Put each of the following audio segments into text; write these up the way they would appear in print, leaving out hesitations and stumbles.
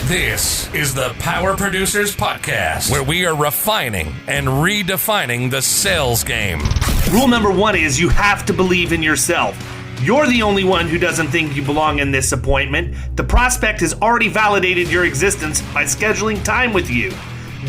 This is the Power Producers Podcast, where we are refining and redefining the sales game. Rule number one is you have to believe in yourself. You're the only one who doesn't think you belong in this appointment. The prospect has already validated your existence by scheduling time with you.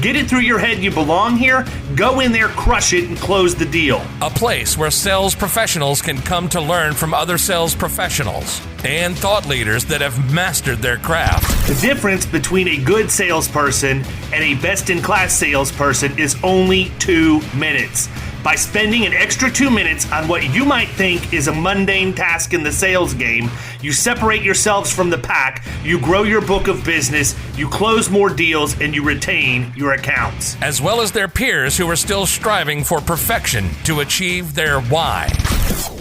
Get it through your head you belong here, go in there, crush it, and close the deal. A place where sales professionals can come to learn from other sales professionals and thought leaders that have mastered their craft. The difference between a good salesperson and a best-in-class salesperson is only 2 minutes. By spending an extra 2 minutes on what you might think is a mundane task in the sales game, you separate yourselves from the pack, you grow your book of business, you close more deals, and you retain your accounts. As well as their peers who are still striving for perfection to achieve their why.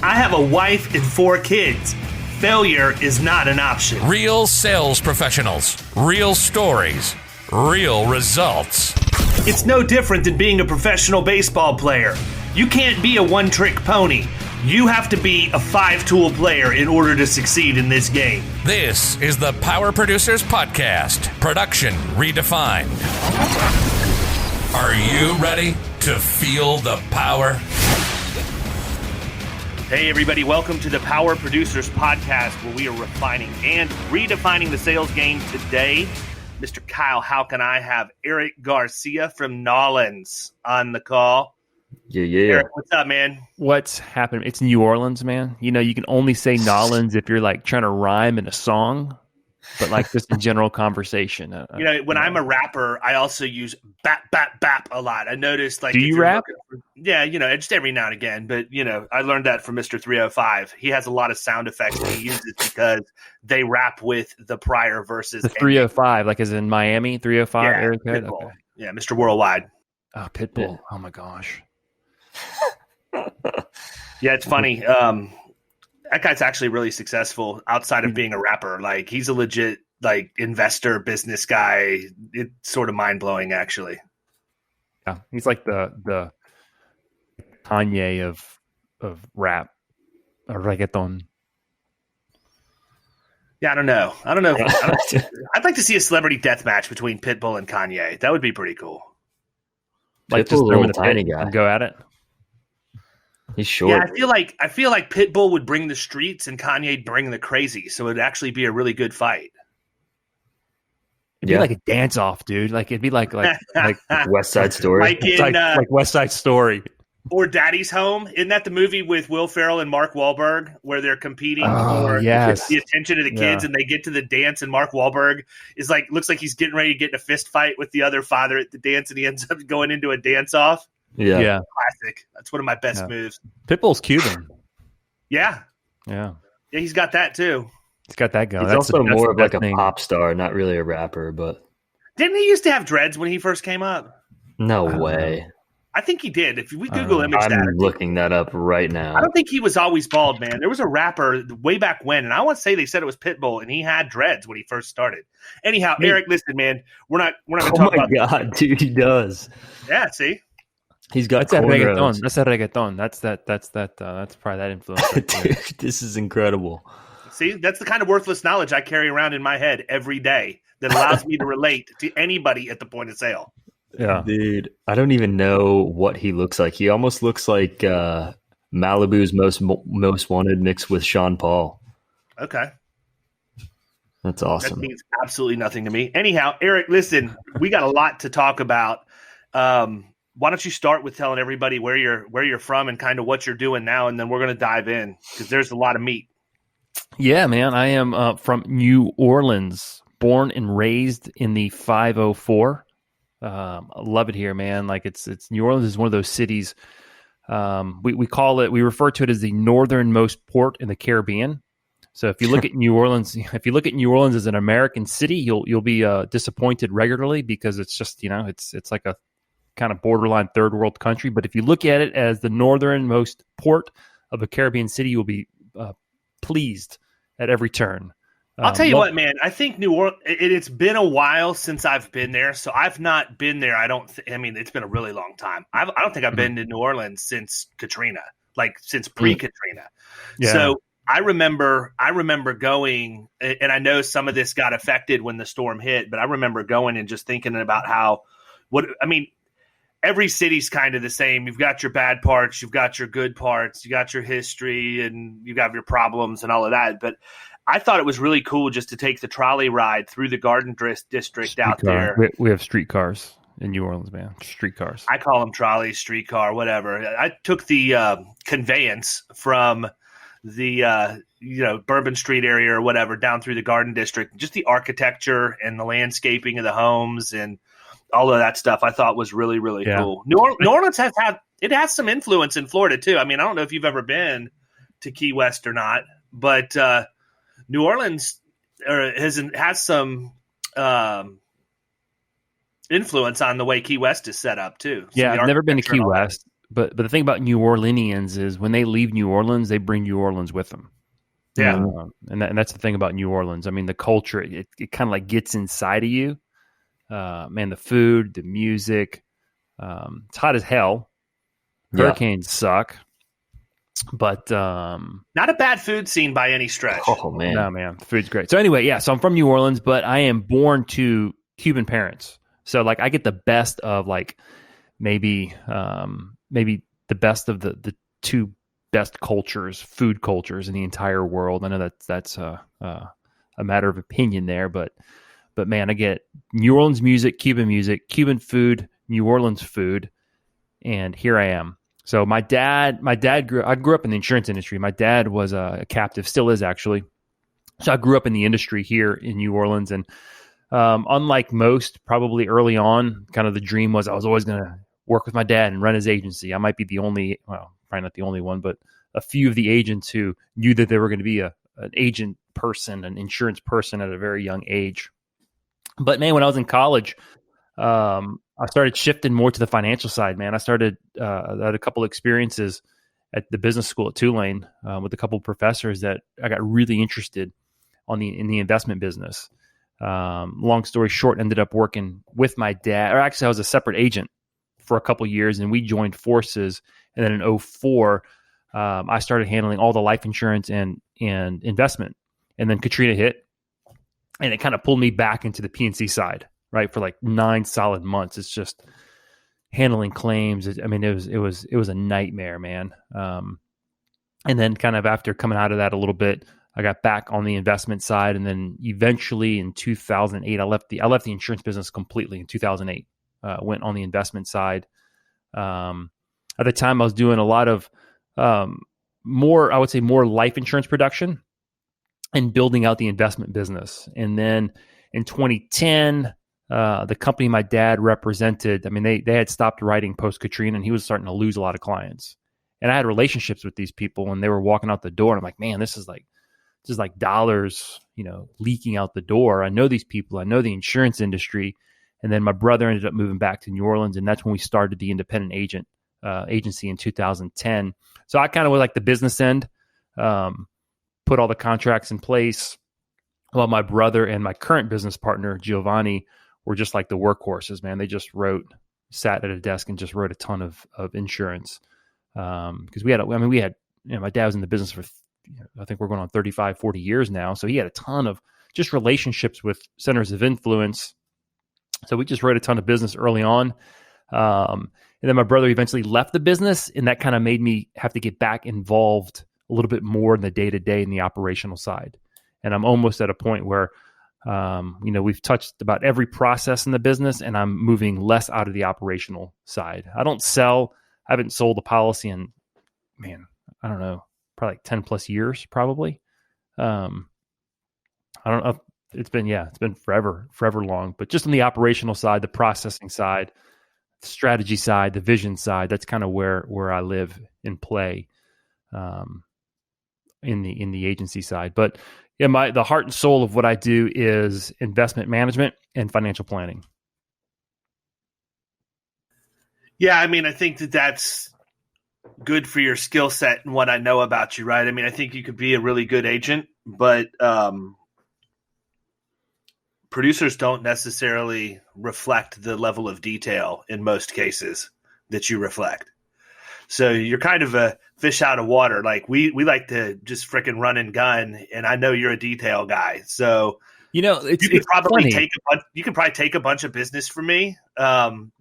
I have a wife and 4 kids. Failure is not an option. Real sales professionals, real stories, real results. It's no different than being a professional baseball player. You can't be a one-trick pony. You have to be a 5-tool player in order to succeed in this game. This is the Power Producers Podcast, production redefined. Are you ready to feel the power? Hey everybody, welcome to the Power Producers Podcast, where we are refining and redefining the sales game today. Mr. Kyle Houck and I have Erik Garcia from Nolans on the call. Yeah. Erik, what's up, man? What's happening? It's New Orleans, man. You know, you can only say Nolans if you're like trying to rhyme in a song, but like just in general conversation. When I'm a rapper, I also use bap, bap, bap a lot. I noticed, like, do you rap? Yeah, just every now and again. But, I learned that from Mr. 305. He has a lot of sound effects that he uses because they rap with the prior verses. The 305, like as in Miami, 305? Yeah, Eric Code? Pitbull. Okay. Yeah, Mr. Worldwide. Oh, Pitbull. Yeah. Oh, my gosh. Yeah, it's funny. That guy's actually really successful outside of being a rapper. Like, he's a legit, like, investor, business guy. It's sort of mind-blowing, actually. Yeah, he's like the Kanye of rap or reggaeton. Yeah, I don't know. I'd like to see a celebrity death match between Pitbull and Kanye. That would be pretty cool. Like, just throw him in the tiny guy and go at it. He's short. Yeah, I feel like Pitbull would bring the streets and Kanye'd bring the crazy, so it'd actually be a really good fight. It'd be like a dance off, dude. Like it'd be like West Side Story. like West Side Story. Or Daddy's Home. Isn't that the movie with Will Ferrell and Mark Wahlberg where they're competing for the attention of the kids and they get to the dance and Mark Wahlberg is like, looks like he's getting ready to get in a fist fight with the other father at the dance and he ends up going into a dance off. Yeah. Classic. That's one of my best moves. Pitbull's Cuban. Yeah. Yeah, he's got that too. He's got that going. He's also more of like a pop star, not really a rapper, but didn't he used to have dreads when he first came up? No way. I think he did. If we Google image I'm data, looking that up right now. I don't think he was always bald, man. There was a rapper way back when, and I want to say they said it was Pitbull, and he had dreads when he first started. Anyhow, Erik, listen, man, we're not going to talk about. Oh my god, dude, he does. Yeah, see, he's got that's reggaeton. That's that reggaeton. That's probably that influence. Right. Dude, this is incredible. See, that's the kind of worthless knowledge I carry around in my head every day that allows me to relate to anybody at the point of sale. Yeah, dude, I don't even know what he looks like. He almost looks like Malibu's most wanted mixed with Sean Paul. Okay, that's awesome. That means absolutely nothing to me. Anyhow, Erik, listen, we got a lot to talk about. Why don't you start with telling everybody where you're from and kind of what you're doing now, and then we're going to dive in because there's a lot of meat. Yeah, man, I am from New Orleans, born and raised in the 504. I love it here, man. Like it's New Orleans is one of those cities. We refer to it as the northernmost port in the Caribbean. So if you look at New Orleans, as an American city, you'll be disappointed regularly because it's just it's like a kind of borderline third world country. But if you look at it as the northernmost port of a Caribbean city, you'll be pleased at every turn. I'll tell you what, man. I think New Orleans. It's been a while since I've been there, so I've not been there. It's been a really long time. I don't think I've been to New Orleans since Katrina, like since pre-Katrina. Yeah. So I remember going, and I know some of this got affected when the storm hit, but I remember going and just thinking about every city's kind of the same. You've got your bad parts, you've got your good parts, you got your history, and you got your problems and all of that. But I thought it was really cool just to take the trolley ride through the Garden District out there. We have streetcars in New Orleans, man. Streetcars. I call them trolleys, streetcar, whatever. I took the conveyance from the Bourbon Street area or whatever down through the Garden District. Just the architecture and the landscaping of the homes and all of that stuff I thought was really, really cool. New Orleans has some influence in Florida too. I mean, I don't know if you've ever been to Key West or not, but New Orleans has some influence on the way Key West is set up too. So I've never been to Key West, but the thing about New Orleanians is when they leave New Orleans, they bring New Orleans with them. Yeah, and that's the thing about New Orleans. I mean, the culture it kind of like gets inside of you. Man, the food, the music, it's hot as hell. Hurricanes suck, but not a bad food scene by any stretch. Oh man, no man, the food's great. So anyway, so I'm from New Orleans, but I am born to Cuban parents. So like I get the best of like maybe the best of the two best food cultures in the entire world. I know that's a matter of opinion there, but man, I get New Orleans music, Cuban food, New Orleans food, and here I am. So I grew up in the insurance industry. My dad was a captive, still is actually. So I grew up in the industry here in New Orleans, and unlike most, probably early on, kind of the dream was I was always going to work with my dad and run his agency. I might be probably not the only one, but a few of the agents who knew that they were going to be an agent person, an insurance person at a very young age. But man, when I was in college, I started shifting more to the financial side, man. I had a couple experiences at the business school at Tulane with a couple of professors that I got really interested in the investment business. Long story short, ended up working with my dad, or actually I was a separate agent for a couple of years, and we joined forces. And then in 2004, I started handling all the life insurance and investment. And then Katrina hit, and it kind of pulled me back into the P&C side, right? For like 9 solid months. It's just handling claims. It was a nightmare, man. And then kind of after coming out of that a little bit, I got back on the investment side, and then eventually in 2008, I left the insurance business completely in 2008. Went on the investment side. At the time, I was doing a lot of more life insurance production and building out the investment business. And then in 2010, the company my dad represented, I mean, they had stopped writing post Katrina, and he was starting to lose a lot of clients. And I had relationships with these people, and they were walking out the door, and I'm like, man, this is like dollars, leaking out the door. I know these people. I know the insurance industry. And then my brother ended up moving back to New Orleans, and that's when we started the independent agency in 2010. So I kind of was like the business end, put all the contracts in place, while my brother and my current business partner, Giovanni, were just like the workhorses, man. They just sat at a desk and just wrote a ton of insurance. Because my dad was in the business for, I think we're going on 35, 40 years now. So he had a ton of just relationships with centers of influence. So we just wrote a ton of business early on. And then my brother eventually left the business, and that kind of made me have to get back involved a little bit more in the day-to-day and the operational side. And I'm almost at a point where, we've touched about every process in the business, and I'm moving less out of the operational side. I haven't sold a policy in, man, I don't know, probably like 10 plus years, probably. I don't know. It's been forever long, but just on the operational side, the processing side, the strategy side, the vision side, that's kind of where I live and play, in the agency side. But yeah, the heart and soul of what I do is investment management and financial planning. Yeah, I mean, I think that's good for your skill set and what I know about you, right? I mean, I think you could be a really good agent, but producers don't necessarily reflect the level of detail in most cases that you reflect. So you're kind of a fish out of water. Like we like to just frickin' run and gun, and I know you're a detail guy. So it's you could probably funny. take a bunch of business from me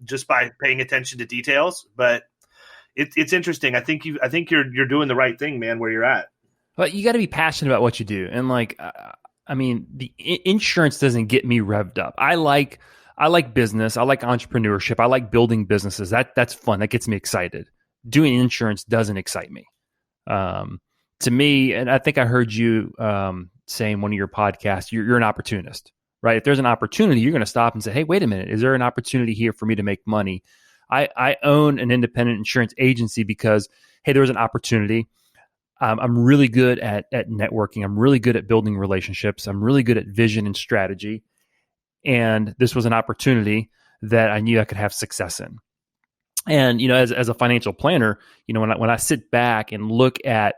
just by paying attention to details. But it's interesting. I think you're doing the right thing, man, where you're at. But you got to be passionate about what you do. And the insurance doesn't get me revved up. I like business. I like entrepreneurship. I like building businesses. That's fun. That gets me excited. Doing insurance doesn't excite me. To me, and I think I heard you say in one of your podcasts, you're an opportunist, right? If there's an opportunity, you're going to stop and say, hey, wait a minute. Is there an opportunity here for me to make money? I own an independent insurance agency because, hey, there was an opportunity. I'm really good at networking. I'm really good at building relationships. I'm really good at vision and strategy. And this was an opportunity that I knew I could have success in. And, as a financial planner, when I sit back and look at,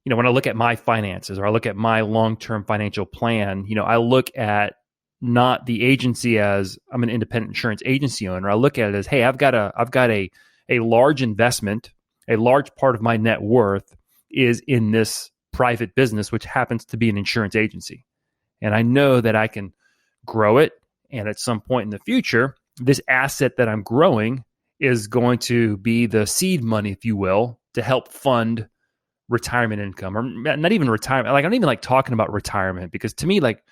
when I look at my finances or I look at my long-term financial plan, I look at not the agency as I'm an independent insurance agency owner. I look at it as, hey, I've got a large investment, a large part of my net worth is in this private business, which happens to be an insurance agency. And I know that I can grow it. And at some point in the future, this asset that I'm growing is going to be the seed money, if you will, to help fund retirement income, or not even retirement. Like, I don't even like talking about retirement, because to me, like,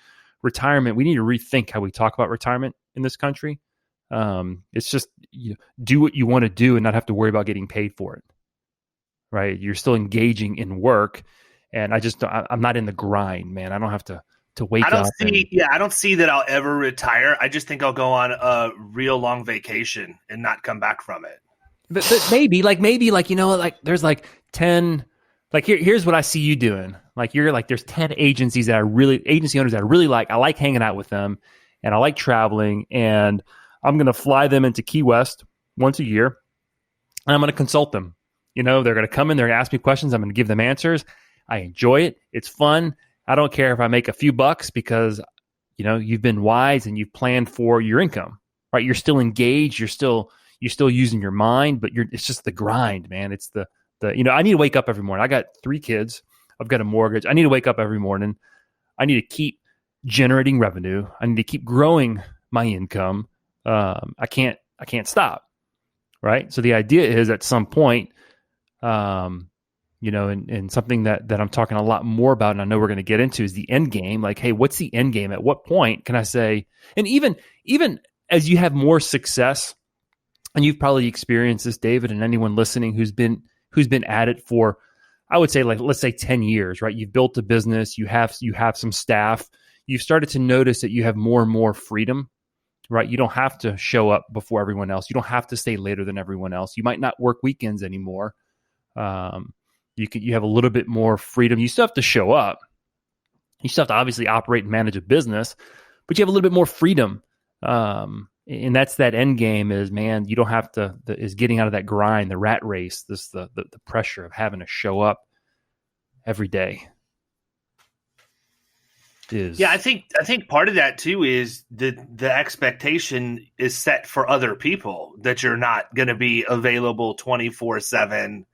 retirement, we need to rethink how we talk about retirement in this country. It's just do what you want to do and not have to worry about getting paid for it. Right? You're still engaging in work, and I'm not in the grind, man. I don't have to wake up. I don't see that I'll ever retire. I just think I'll go on a real long vacation and not come back from it. But maybe, there's like 10. Like here's what I see you doing. Like there's 10 agency owners that I really like. I like hanging out with them, and I like traveling, and I'm going to fly them into Key West once a year, and I'm going to consult them. They're going to come in, they're going to ask me questions. I'm going to give them answers. I enjoy it. It's fun. I don't care if I make a few bucks, because, you've been wise and you've planned for your income, right? You're still engaged. You're still using your mind, but it's just the grind, man. It's I need to wake up every morning. I got 3 kids. I've got a mortgage. I need to wake up every morning. I need to keep generating revenue. I need to keep growing my income. I can't stop. Right. So the idea is, at some point, and something that I'm talking a lot more about, and I know we're going to get into, is the end game. Like, hey, what's the end game? At what point can I say, and even as you have more success, and you've probably experienced this, David, and anyone listening who's been at it for, I would say, like, let's say 10 years, right? You've built a business, you have some staff, you've started to notice that you have more and more freedom, right? You don't have to show up before everyone else. You don't have to stay later than everyone else. You might not work weekends anymore. You have a little bit more freedom. You still have to show up. You still have to obviously operate and manage a business, but you have a little bit more freedom. And that's that end game is, man, you don't have to, is getting out of that grind, the rat race, the pressure of having to show up every day. I think part of that too is the expectation is set for other people, that you're not going to be available 24/7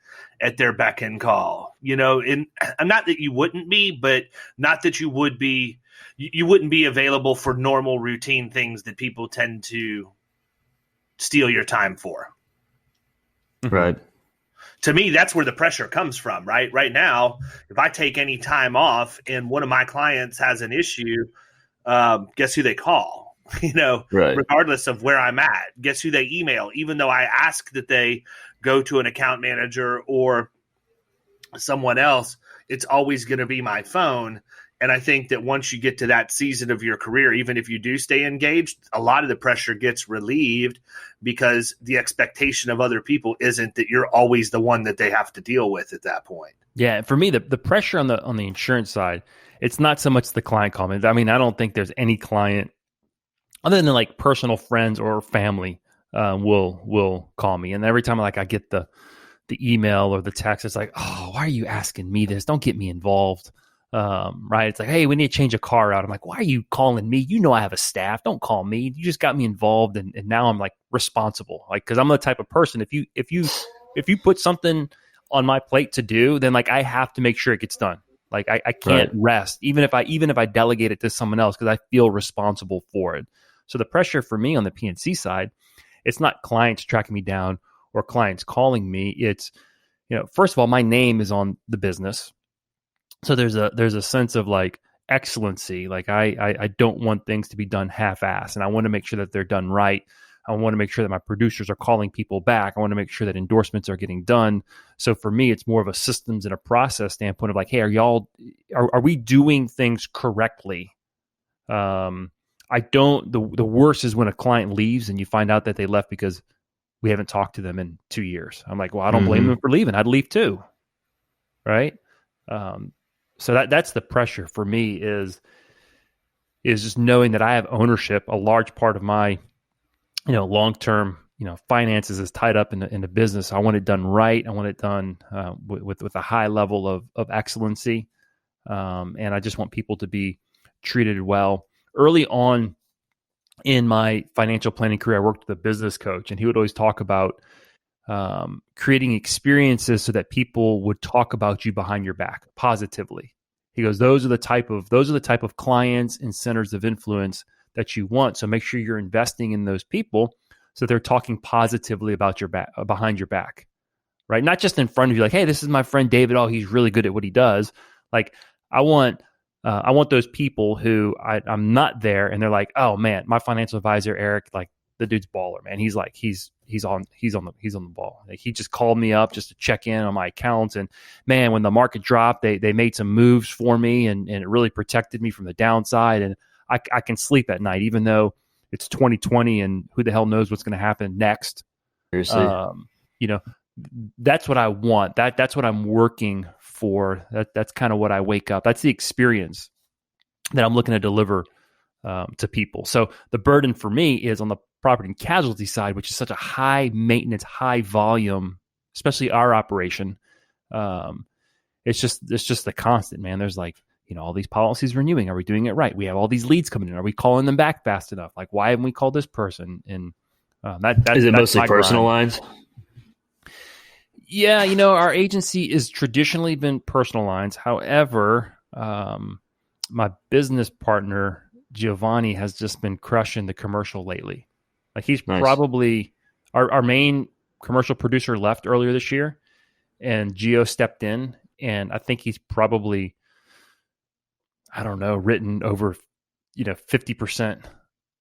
at their beck and call, and not that you wouldn't be, but not that you would be. You wouldn't be available for normal routine things that people tend to steal your time for. Right. To me, that's where the pressure comes from, right? Right now, if I take any time off and one of my clients has an issue, guess who they call? Right. Regardless of where I'm at, guess who they email? Even though I ask that they go to an account manager or someone else, it's always going to be my phone. And I think that once you get to that season of your career, even if you do stay engaged, a lot of the pressure gets relieved, because the expectation of other people isn't that you're always the one that they have to deal with at that point. Yeah, for me, the pressure on the insurance side, it's not so much the client comment. I mean, I don't think there's any client, other than like personal friends or family, will call me, and every time I get the email or the text, it's like, oh, why are you asking me this? Don't get me involved. Right? It's like, hey, we need to change a car out. I'm like, why are you calling me? I have a staff. Don't call me. You just got me involved, and now I'm like responsible. Like, because I'm the type of person, if if you put something on my plate to do, then like I have to make sure it gets done. Like I can't rest, even if I delegate it to someone else, because I feel responsible for it. So the pressure for me on the PNC side, it's not clients tracking me down or clients calling me. It's, first of all, my name is on the business. So there's a sense of like excellency. Like I don't want things to be done half-ass, and I want to make sure that they're done right. I want to make sure that my producers are calling people back. I want to make sure that endorsements are getting done. So for me, it's more of a systems and a process standpoint of like, hey, are we doing things correctly? The worst is when a client leaves and you find out that they left because we haven't talked to them in 2 years. I'm like, well, I don't blame them for leaving. I'd leave too. Right. So that's the pressure for me is just knowing that I have ownership. A large part of my, long-term, finances is tied up in the business. I want it done right. I want it done with a high level of excellency. And I just want people to be treated well. Early on in my financial planning career, I worked with a business coach, and he would always talk about creating experiences so that people would talk about you behind your back positively. He goes, those are the type of clients and centers of influence that you want. So make sure you're investing in those people so they're talking positively about your back, behind your back, right? Not just in front of you, like, hey, this is my friend David. Oh, he's really good at what he does. Like, I want those people who I'm not there, and they're like, oh man, my financial advisor Erik, like the dude's baller, man. He's like he's on the ball. Like, he just called me up just to check in on my accounts, and man, when the market dropped, they made some moves for me, and it really protected me from the downside, and I can sleep at night, even though it's 2020 and who the hell knows what's going to happen next. Seriously. That's what I want. That's what I'm working for. That's kind of what I wake up. That's the experience that I'm looking to deliver to people. So the burden for me is on the property and casualty side, which is such a high maintenance, high volume, especially our operation. It's just the constant, man. There's like, all these policies renewing. Are we doing it right? We have all these leads coming in. Are we calling them back fast enough? Like, why haven't we called this person? And that's mostly personal lines? Yeah, our agency is traditionally been personal lines. However, my business partner Giovanni has just been crushing the commercial lately. Like, he's probably our main commercial producer left earlier this year, and Gio stepped in, and I think he's probably, I don't know, written over 50%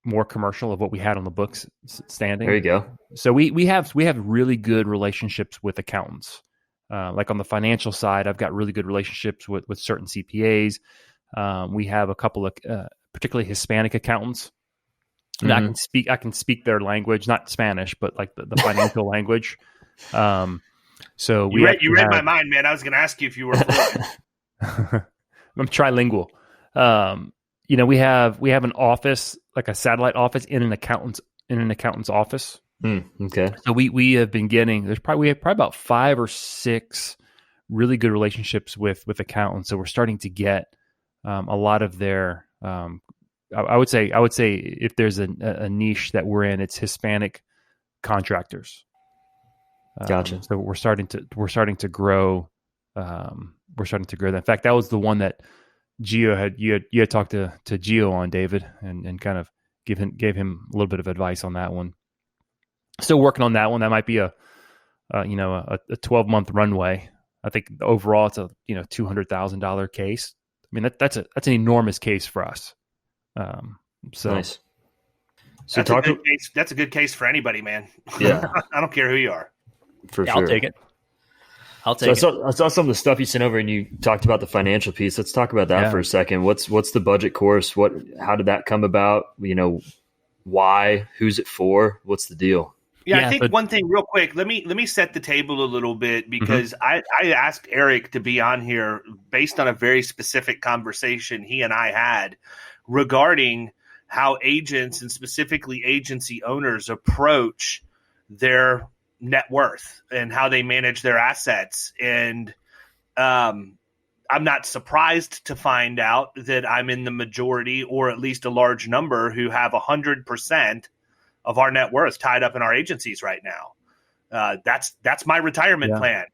more commercial of what we had on the books standing. There you go. So we have really good relationships with accountants. Like on the financial side, I've got really good relationships with certain CPAs. We have a couple of particularly Hispanic accountants. And I can speak their language, not Spanish, but like the financial language. So you read my mind, man. I was going to ask you if you were fluent. I'm trilingual. We have an office, like a satellite office in an accountant's office. Okay. So we have been getting, we have probably about 5 or 6 really good relationships with accountants. So we're starting to get a lot of their, I would say if there's a niche that we're in, it's Hispanic contractors. Gotcha. So we're starting to grow. We're starting to grow that. In fact, that was the one that Gio you had talked to Gio on, David, and kind of gave him a little bit of advice on that one. Still working on that one. That might be a 12-month runway. I think overall it's a $200,000 case. I mean that's an enormous case for us. So nice. So that's a good case for anybody, man. Yeah. I don't care who you are. For sure. I'll take it. I saw some of the stuff you sent over, and you talked about the financial piece. Let's talk about that for a second. What's the budget course? How did that come about? Why? Who's it for? What's the deal? Yeah, I think one thing real quick, let me set the table a little bit, because I asked Erik to be on here based on a very specific conversation he and I had regarding how agents and specifically agency owners approach their net worth and how they manage their assets. And I'm not surprised to find out that I'm in the majority, or at least a large number, who have 100% of our net worth tied up in our agencies right now. That's my retirement plan.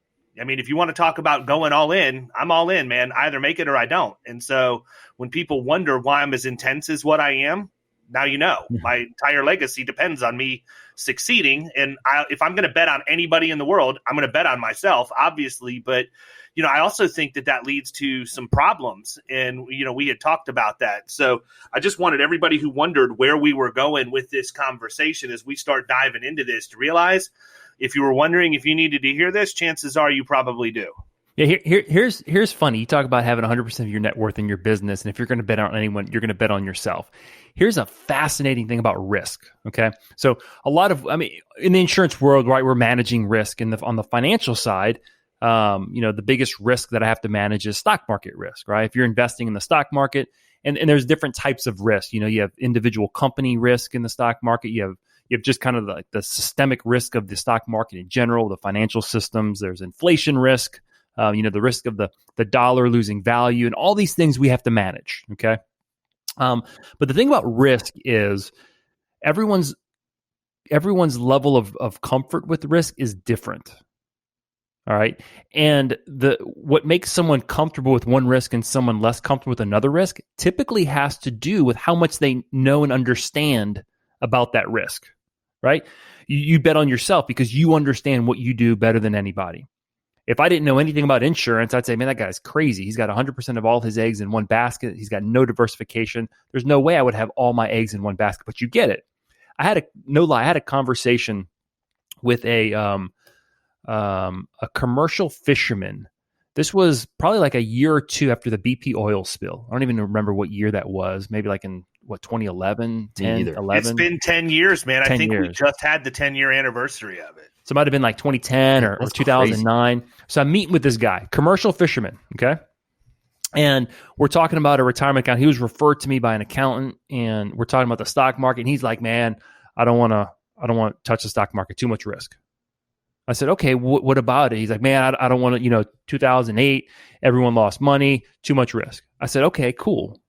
I mean, if you want to talk about going all in, I'm all in, man. I either make it or I don't. And so when people wonder why I'm as intense as what I am, now you know. My entire legacy depends on me succeeding. And if I'm going to bet on anybody in the world, I'm going to bet on myself, obviously. But, I also think that leads to some problems. And, we had talked about that. So I just wanted everybody who wondered where we were going with this conversation as we start diving into this to realize, if you were wondering if you needed to hear this, chances are you probably do. Yeah, here's funny. You talk about having 100% of your net worth in your business, and if you're going to bet on anyone, you're going to bet on yourself. Here's a fascinating thing about risk. Okay, so in the insurance world, right, we're managing risk, and on the financial side, the biggest risk that I have to manage is stock market risk, right? If you're investing in the stock market, and there's different types of risk. You have individual company risk in the stock market. You have just kind of the systemic risk of the stock market in general, the financial systems. There's inflation risk, the risk of the dollar losing value, and all these things we have to manage. Okay. But the thing about risk is everyone's level of comfort with risk is different. All right. And what makes someone comfortable with one risk and someone less comfortable with another risk typically has to do with how much they know and understand about that risk, right? You bet on yourself because you understand what you do better than anybody. If I didn't know anything about insurance, I'd say, man, that guy's crazy. He's got 100% of all his eggs in one basket. He's got no diversification. There's no way I would have all my eggs in one basket, but you get it. I had a conversation with a commercial fisherman. This was probably like a year or two after the BP oil spill. I don't even remember what year that was. Maybe like in 2011, 10, 11? It's been 10 years, man. I think we just had the 10-year anniversary of it. So it might have been like 2010 or 2009. Crazy. So I'm meeting with this guy, commercial fisherman, okay? And we're talking about a retirement account. He was referred to me by an accountant, and we're talking about the stock market. And he's like, man, I don't want to touch the stock market, too much risk. I said, okay, what about it? He's like, man, I don't want to, 2008, everyone lost money, too much risk. I said, okay, cool.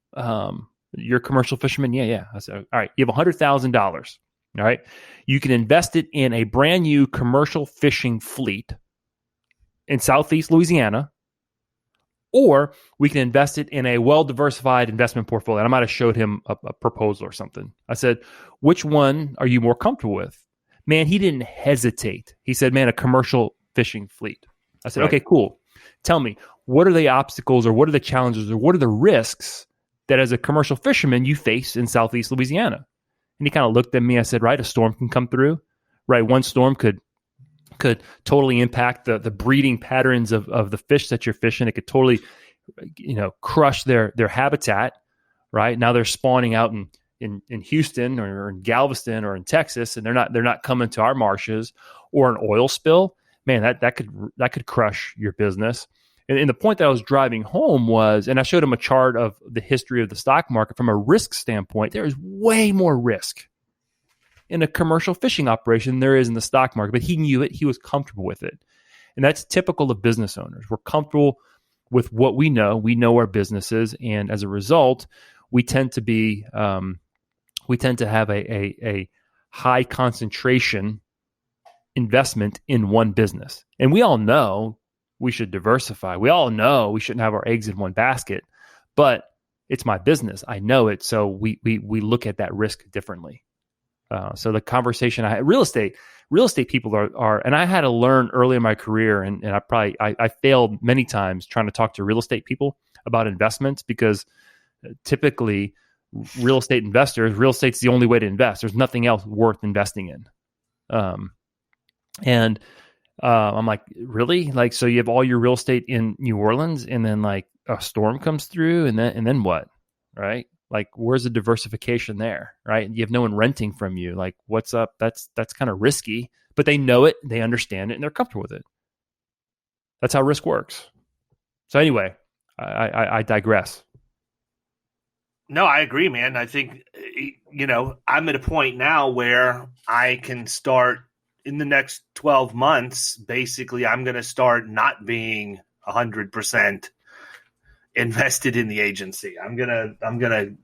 You're a commercial fisherman? Yeah. I said, all right, you have $100,000. All right. You can invest it in a brand new commercial fishing fleet in Southeast Louisiana, or we can invest it in a well-diversified investment portfolio. And I might have showed him a proposal or something. I said, which one are you more comfortable with? Man, he didn't hesitate. He said, man, a commercial fishing fleet. I said, okay, cool. Tell me, what are the obstacles or what are the challenges or what are the risks that as a commercial fisherman you face in Southeast Louisiana? And he kind of looked at me. I said, right, a storm can come through. Right, one storm could totally impact the breeding patterns of the fish that you're fishing. It could totally, crush their habitat. Right, now they're spawning out in Houston or in Galveston or in Texas, and they're not coming to our marshes. Or an oil spill, man, that could crush your business. And the point that I was driving home was, and I showed him a chart of the history of the stock market from a risk standpoint. There is way more risk in a commercial fishing operation than there is in the stock market, but he knew it. He was comfortable with it. And that's typical of business owners. We're comfortable with what we know. We know our businesses. And as a result, we tend to have a high concentration investment in one business. And we all know we should diversify. We all know we shouldn't have our eggs in one basket, but it's my business. I know it. So we look at that risk differently. So the conversation I had, real estate people are, and I had to learn early in my career, and I failed many times trying to talk to real estate people about investments, because typically real estate's the only way to invest. There's nothing else worth investing in. I'm like, really? Like, so you have all your real estate in New Orleans, and then like a storm comes through, and then what? Right? Like, where's the diversification there? Right? You have no one renting from you. Like, what's up? That's kind of risky, but they know it, they understand it, and they're comfortable with it. That's how risk works. So anyway, I digress. No, I agree, man. I think, I'm at a point now where I can start in the next 12 months. Basically, I'm going to start not being 100% invested in the agency. I'm going to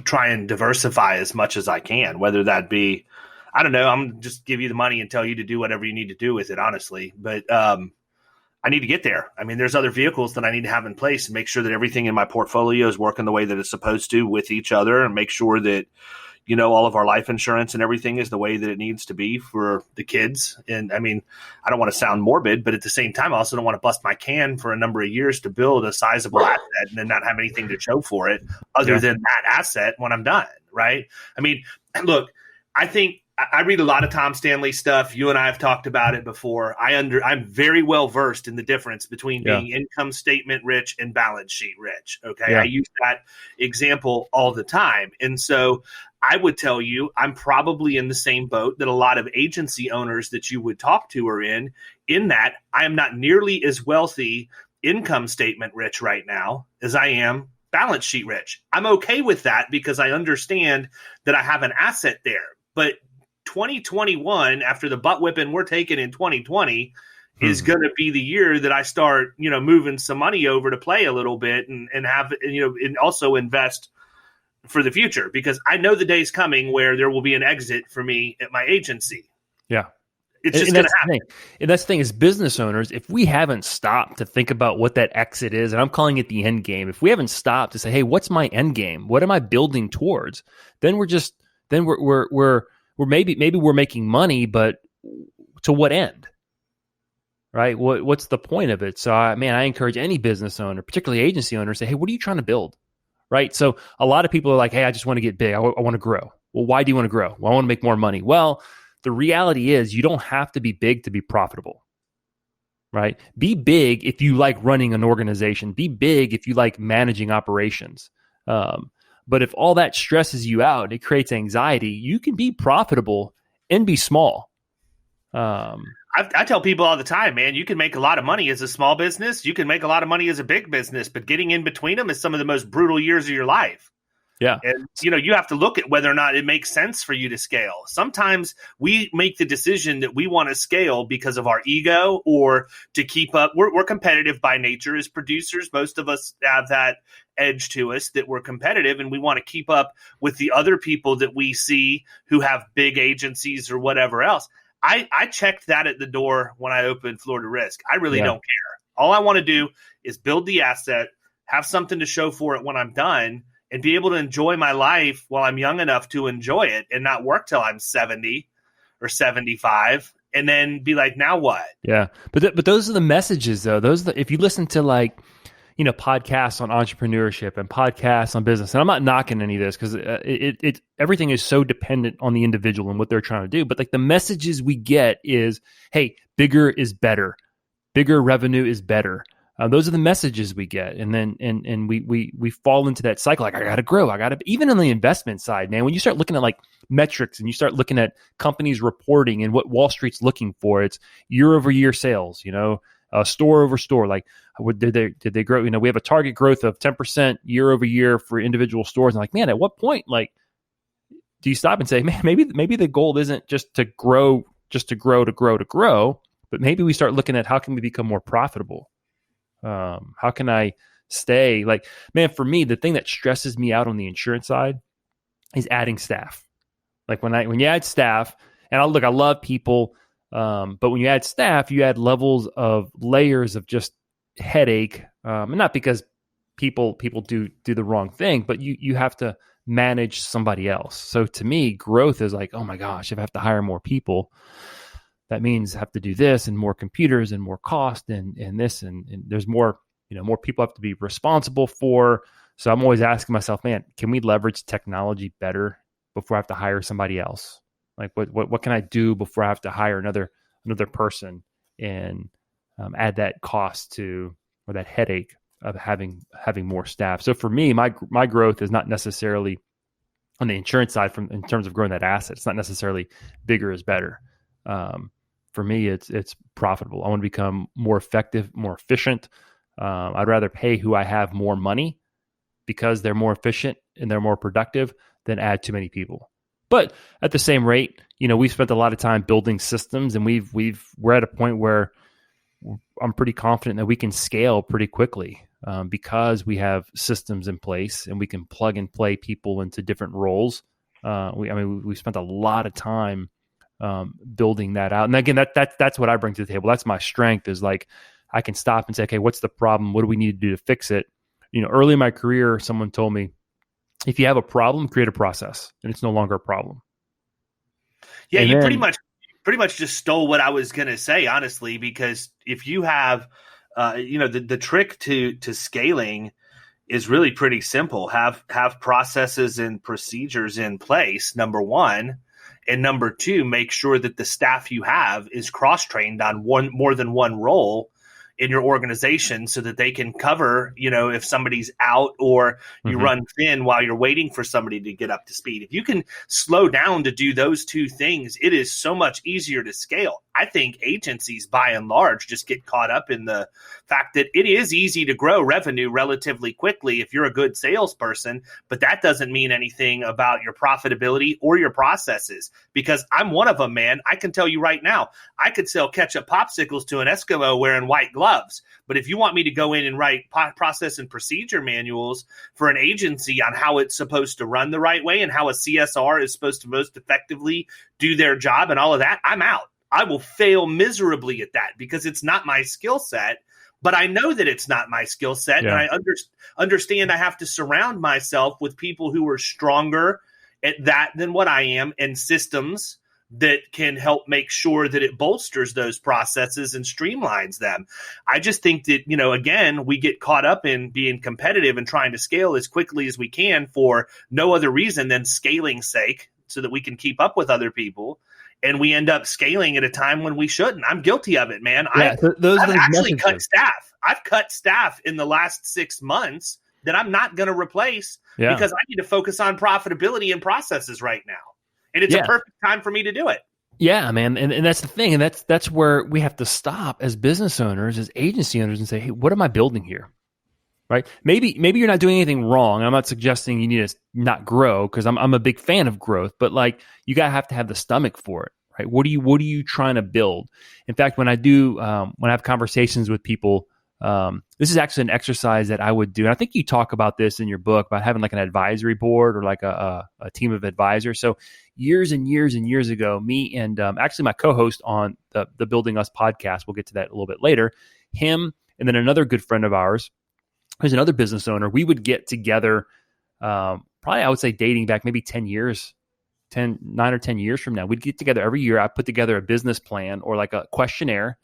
try and diversify as much as I can, whether that be I don't know. I'm just give you the money and tell you to do whatever you need to do with it, honestly. But I need to get there. I mean, there's other vehicles that I need to have in place and make sure that everything in my portfolio is working the way that it's supposed to with each other, and make sure that, you know, all of our life insurance and everything is the way that it needs to be for the kids. And I mean, I don't want to sound morbid, but at the same time, I also don't want to bust my can for a number of years to build a sizable asset and then not have anything to show for it other than that asset when I'm done. Right. I mean, look, I think I read a lot of Tom Stanley stuff. You and I have talked about it before. I'm very well versed in the difference between being income statement rich and balance sheet rich. Okay. Yeah. I use that example all the time. And so I would tell you, I'm probably in the same boat that a lot of agency owners that you would talk to are in that I am not nearly as wealthy income statement rich right now as I am balance sheet rich. I'm okay with that because I understand that I have an asset there. But 2021, after the butt whipping we're taking in 2020, is going to be the year that I start, you know, moving some money over to play a little bit and have, you know, and also invest for the future, because I know the day's coming where there will be an exit for me at my agency. Yeah. It's just going to happen. And that's the thing, as business owners, if we haven't stopped to think about what that exit is, and I'm calling it the end game, if we haven't stopped to say, hey, what's my end game? What am I building towards? Then we're maybe we're making money, but to what end? Right? What's the point of it? So, I encourage any business owner, particularly agency owner, say, hey, what are you trying to build? Right? So a lot of people are like, hey, I just want to get big. I want to grow. Well, why do you want to grow? Well, I want to make more money. Well, the reality is you don't have to be big to be profitable. Right? Be big if you like running an organization. Be big if you like managing operations. But if all that stresses you out and it creates anxiety, you can be profitable and be small. I tell people all the time, man, you can make a lot of money as a small business. You can make a lot of money as a big business, but getting in between them is some of the most brutal years of your life. Yeah. And, you know, you have to look at whether or not it makes sense for you to scale. Sometimes we make the decision that we want to scale because of our ego or to keep up. We're competitive by nature as producers. Most of us have that edge to us that we're competitive, and we want to keep up with the other people that we see who have big agencies or whatever else. I checked that at the door when I opened Florida Risk. I really don't care. All I want to do is build the asset, have something to show for it when I'm done, and be able to enjoy my life while I'm young enough to enjoy it and not work till I'm 70 or 75 and then be like, now what? Yeah. But those are the messages, though. If you listen to, like, you know, podcasts on entrepreneurship and podcasts on business, and I'm not knocking any of this because everything is so dependent on the individual and what they're trying to do. But like the messages we get is, hey, bigger is better, bigger revenue is better. Those are the messages we get, and then and we fall into that cycle. Like, I got to grow, even on the investment side, man. When you start looking at like metrics and you start looking at companies reporting and what Wall Street's looking for, it's year over year sales. You know. Store over store, like did they grow? You know, we have a target growth of 10% year over year for individual stores. And like, man, at what point, like, do you stop and say, man, maybe the goal isn't just to grow, but maybe we start looking at how can we become more profitable? How can I stay? Like, man, for me, the thing that stresses me out on the insurance side is adding staff. Like when you add staff, and I love people. But when you add staff, you add layers of just headache, and not because people do the wrong thing, but you have to manage somebody else. So to me, growth is like, oh my gosh, if I have to hire more people, that means I have to do this and more computers and more cost and this and there's more, you know, more people have to be responsible for. So I'm always asking myself, man, can we leverage technology better before I have to hire somebody else? Like what can I do before I have to hire another person and add that cost to, or that headache of having more staff. So for me, my growth is not necessarily on the insurance side in terms of growing that asset. It's not necessarily bigger is better. For me, it's profitable. I want to become more effective, more efficient. I'd rather pay who I have more money because they're more efficient and they're more productive than add too many people. But at the same rate, you know, we've spent a lot of time building systems, and we're at a point where I'm pretty confident that we can scale pretty quickly because we have systems in place and we can plug and play people into different roles. We spent a lot of time building that out. And again, that's what I bring to the table. That's my strength, is like, I can stop and say, okay, what's the problem? What do we need to do to fix it? Early in my career, someone told me, if you have a problem, create a process, and it's no longer a problem. Yeah, and you pretty much just stole what I was going to say, honestly, because if you have, the trick to scaling is really pretty simple. Have processes and procedures in place, number one. And number two, make sure that the staff you have is cross-trained on more than one role in your organization, so that they can cover, if somebody's out or you run thin while you're waiting for somebody to get up to speed. If you can slow down to do those two things, it is so much easier to scale. I think agencies by and large just get caught up in the fact that it is easy to grow revenue relatively quickly if you're a good salesperson, but that doesn't mean anything about your profitability or your processes, because I'm one of them, man. I can tell you right now, I could sell ketchup popsicles to an Eskimo wearing white gloves. But if you want me to go in and write process and procedure manuals for an agency on how it's supposed to run the right way and how a CSR is supposed to most effectively do their job and all of that, I'm out. I will fail miserably at that because it's not my skill set. But I know that it's not my skill set, and I understand I have to surround myself with people who are stronger at that than what I am, and systems that can help make sure that it bolsters those processes and streamlines them. I just think that, again, we get caught up in being competitive and trying to scale as quickly as we can for no other reason than scaling's sake, so that we can keep up with other people. And we end up scaling at a time when we shouldn't. I'm guilty of it, man. Yeah, I've actually cut staff. I've cut staff in the last 6 months that I'm not going to replace because I need to focus on profitability and processes right now. And it's a perfect time for me to do it. Yeah, man. And that's the thing. And that's where we have to stop as business owners, as agency owners, and say, hey, what am I building here? Right? Maybe you're not doing anything wrong. I'm not suggesting you need to not grow, because I'm a big fan of growth, but like, you have to have the stomach for it, right? What are you trying to build? In fact, when I have conversations with people, this is actually an exercise that I would do. And I think you talk about this in your book, about having like an advisory board or like a team of advisors. So years and years and years ago, me and actually my co-host on the Building Us podcast, we'll get to that a little bit later, him and then another good friend of ours, who's another business owner, we would get together, probably I would say dating back maybe 9 or 10 years from now. We'd get together every year. I put together a business plan or like a questionnaire,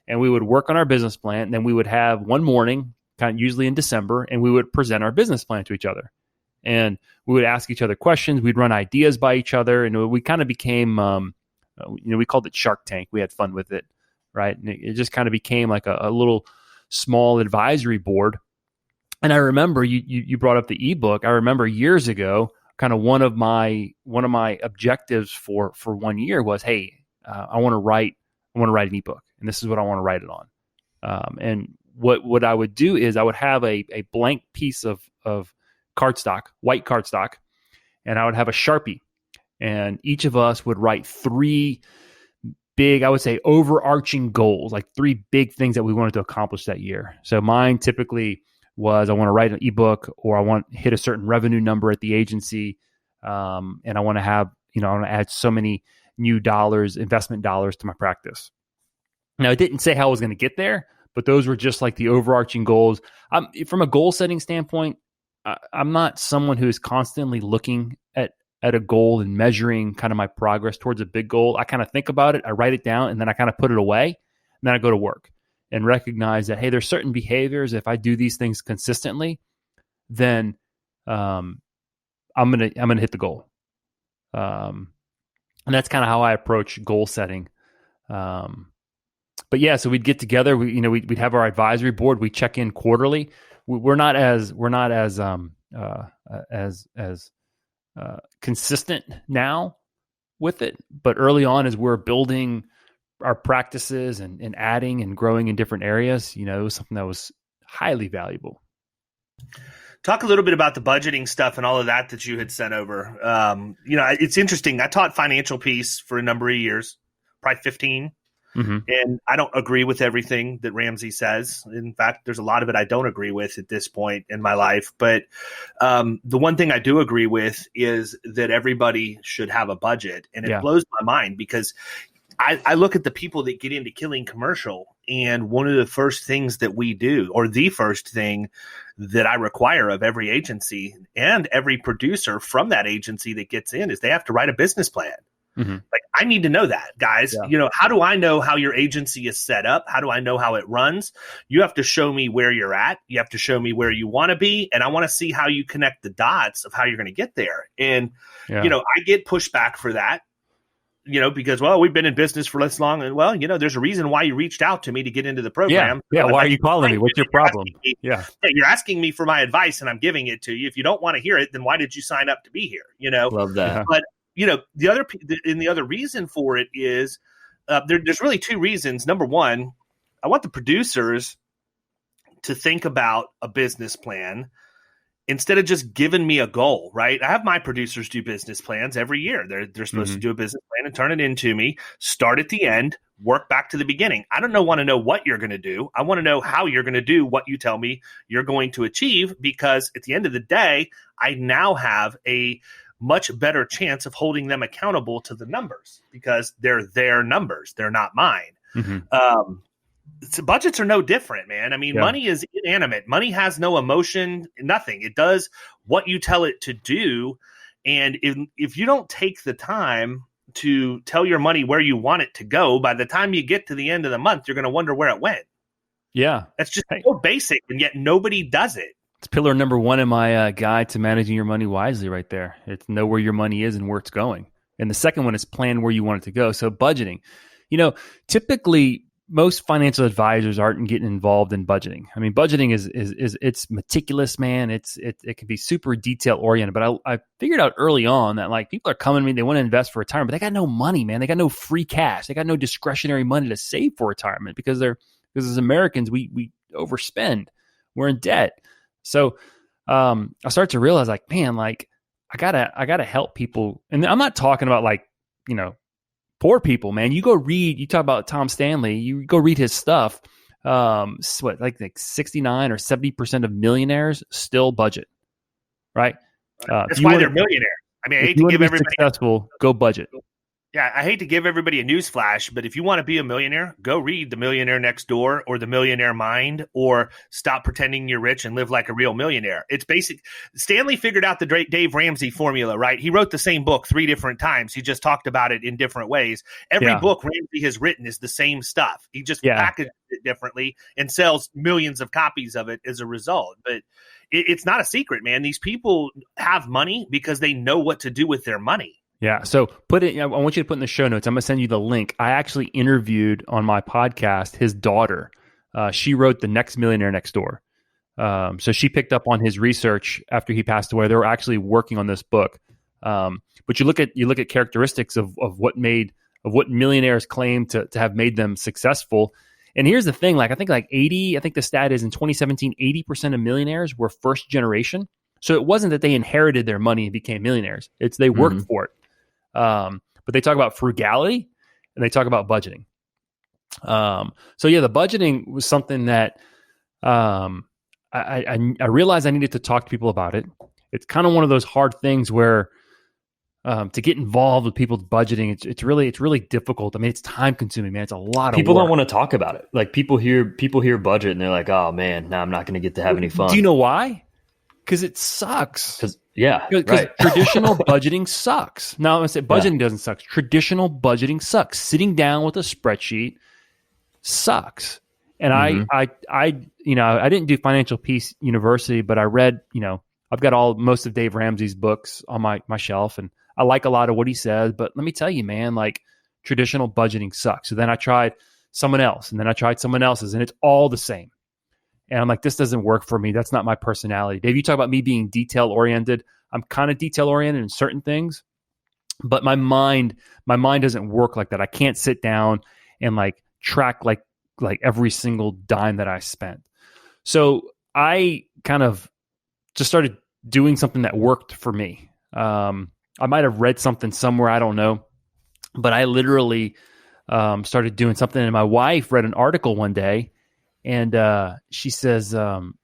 and we would work on our business plan. And then we would have one morning, kind of usually in December, and we would present our business plan to each other. And we would ask each other questions. We'd run ideas by each other. And we kind of became, we called it Shark Tank. We had fun with it, right? And it just kind of became like a little small advisory board. And I remember you brought up the ebook. I remember years ago, kind of one of my objectives for 1 year was, hey, I want to write an ebook, and this is what I want to write it on. And what I would do is I would have a blank piece of cardstock, white cardstock, and I would have a Sharpie, and each of us would write 3 big, I would say, overarching goals, like 3 big things that we wanted to accomplish that year. So mine typically was, I want to write an ebook, or I want to hit a certain revenue number at the agency. And I want to have, I want to add so many new investment dollars to my practice. Now, it didn't say how I was going to get there, but those were just like the overarching goals. From a goal setting standpoint, I'm not someone who is constantly looking at a goal and measuring kind of my progress towards a big goal. I kind of think about it, I write it down, and then I kind of put it away, and then I go to work and recognize that, hey, there's certain behaviors. If I do these things consistently, then I'm gonna hit the goal. And that's kind of how I approach goal setting. But yeah, so we'd get together. We'd have our advisory board. We check in quarterly. We're not as consistent now with it, but early on, as we're building our practices and adding and growing in different areas, it was something that was highly valuable. Talk a little bit about the budgeting stuff and all of that you had sent over. It's interesting. I taught financial piece for a number of years, probably 15. And I don't agree with everything that Ramsey says. In fact, there's a lot of it I don't agree with at this point in my life. But the one thing I do agree with is that everybody should have a budget. And it blows my mind because I look at the people that get into Killing Commercial, and one of the first things that we do, or the first thing that I require of every agency and every producer from that agency that gets in, is they have to write a business plan. Like, I need to know that, guys. How do I know how your agency is set up? How do I know how it runs? You have to show me where you're at. You have to show me where you want to be. And I want to see how you connect the dots of how you're going to get there. And, I get pushback for that. Because, well, we've been in business for this long. And, well, there's a reason why you reached out to me to get into the program. Yeah. Why are you calling me? What's your problem? You're asking me for my advice and I'm giving it to you. If you don't want to hear it, then why did you sign up to be here? Love that. But, the other reason for it is there's really two reasons. Number one, I want the producers to think about a business plan instead of just giving me a goal, right? I have my producers do business plans every year. They're supposed to do a business plan and turn it into me, start at the end, work back to the beginning. I don't want to know what you're going to do. I want to know how you're going to do what you tell me you're going to achieve, because at the end of the day, I now have a much better chance of holding them accountable to the numbers, because they're their numbers. They're not mine. So budgets are no different, man. I mean, money is inanimate. Money has no emotion, nothing. It does what you tell it to do. And if you don't take the time to tell your money where you want it to go, by the time you get to the end of the month, you're going to wonder where it went. Yeah. That's just so basic, and yet nobody does it. It's pillar number one in my guide to managing your money wisely right there. It's know where your money is and where it's going. And the second one is plan where you want it to go. So budgeting. Typically most financial advisors aren't getting involved in budgeting. I mean, budgeting is it's meticulous, man. It can be super detail oriented. But I figured out early on that, like, people are coming to me, they want to invest for retirement, but they got no money, man. They got no free cash. They got no discretionary money to save for retirement, because as Americans, we overspend. We're in debt. So I start to realize, like, man, like, I gotta help people. And I'm not talking about, like, poor people, man. You talk about Tom Stanley, you go read his stuff. Like 69 or 70% of millionaires still budget, right? That's why they're millionaires. I mean, I hate to give everybody successful, go budget. Yeah, I hate to give everybody a news flash, but if you want to be a millionaire, go read The Millionaire Next Door or The Millionaire Mind, or Stop Pretending You're Rich and Live Like a Real Millionaire. It's basic. Stanley figured out the Dave Ramsey formula, right? He wrote the same book 3 different times. He just talked about it in different ways. Every book Ramsey has written is the same stuff. He just packages it differently and sells millions of copies of it as a result. But it's not a secret, man. These people have money because they know what to do with their money. Yeah. So I want you to put in the show notes. I'm going to send you the link. I actually interviewed on my podcast his daughter. She wrote The Next Millionaire Next Door. So she picked up on his research after he passed away. They were actually working on this book. But you look at characteristics of what millionaires claim to have made them successful. And here's the thing, I think the stat is in 2017, 80% of millionaires were first generation. So it wasn't that they inherited their money and became millionaires. It's they worked for it. But they talk about frugality and they talk about budgeting. The budgeting was something that I realized I needed to talk to people about it. It's kind of one of those hard things where to get involved with people's budgeting, it's really difficult. I mean, it's time consuming, man. It's a lot of people work. Don't want to talk about it. Like, people hear budget and they're like, oh man, now I'm not going to get to have any fun. Do you know why? Because it sucks. Because traditional budgeting sucks. Now, I'm going to say budgeting doesn't suck. Traditional budgeting sucks. Sitting down with a spreadsheet sucks. And I didn't do Financial Peace University, but I read, I've got most of Dave Ramsey's books on my shelf, and I like a lot of what he says. But let me tell you, man, like, traditional budgeting sucks. So then I tried someone else, and then I tried someone else's, and it's all the same. And I'm like, this doesn't work for me. That's not my personality. Dave, you talk about me being detail-oriented. I'm kind of detail-oriented in certain things, but my mind doesn't work like that. I can't sit down and track like every single dime that I spent. So I kind of just started doing something that worked for me. I might have read something somewhere, I don't know, but I literally started doing something, and my wife read an article one day, and she says,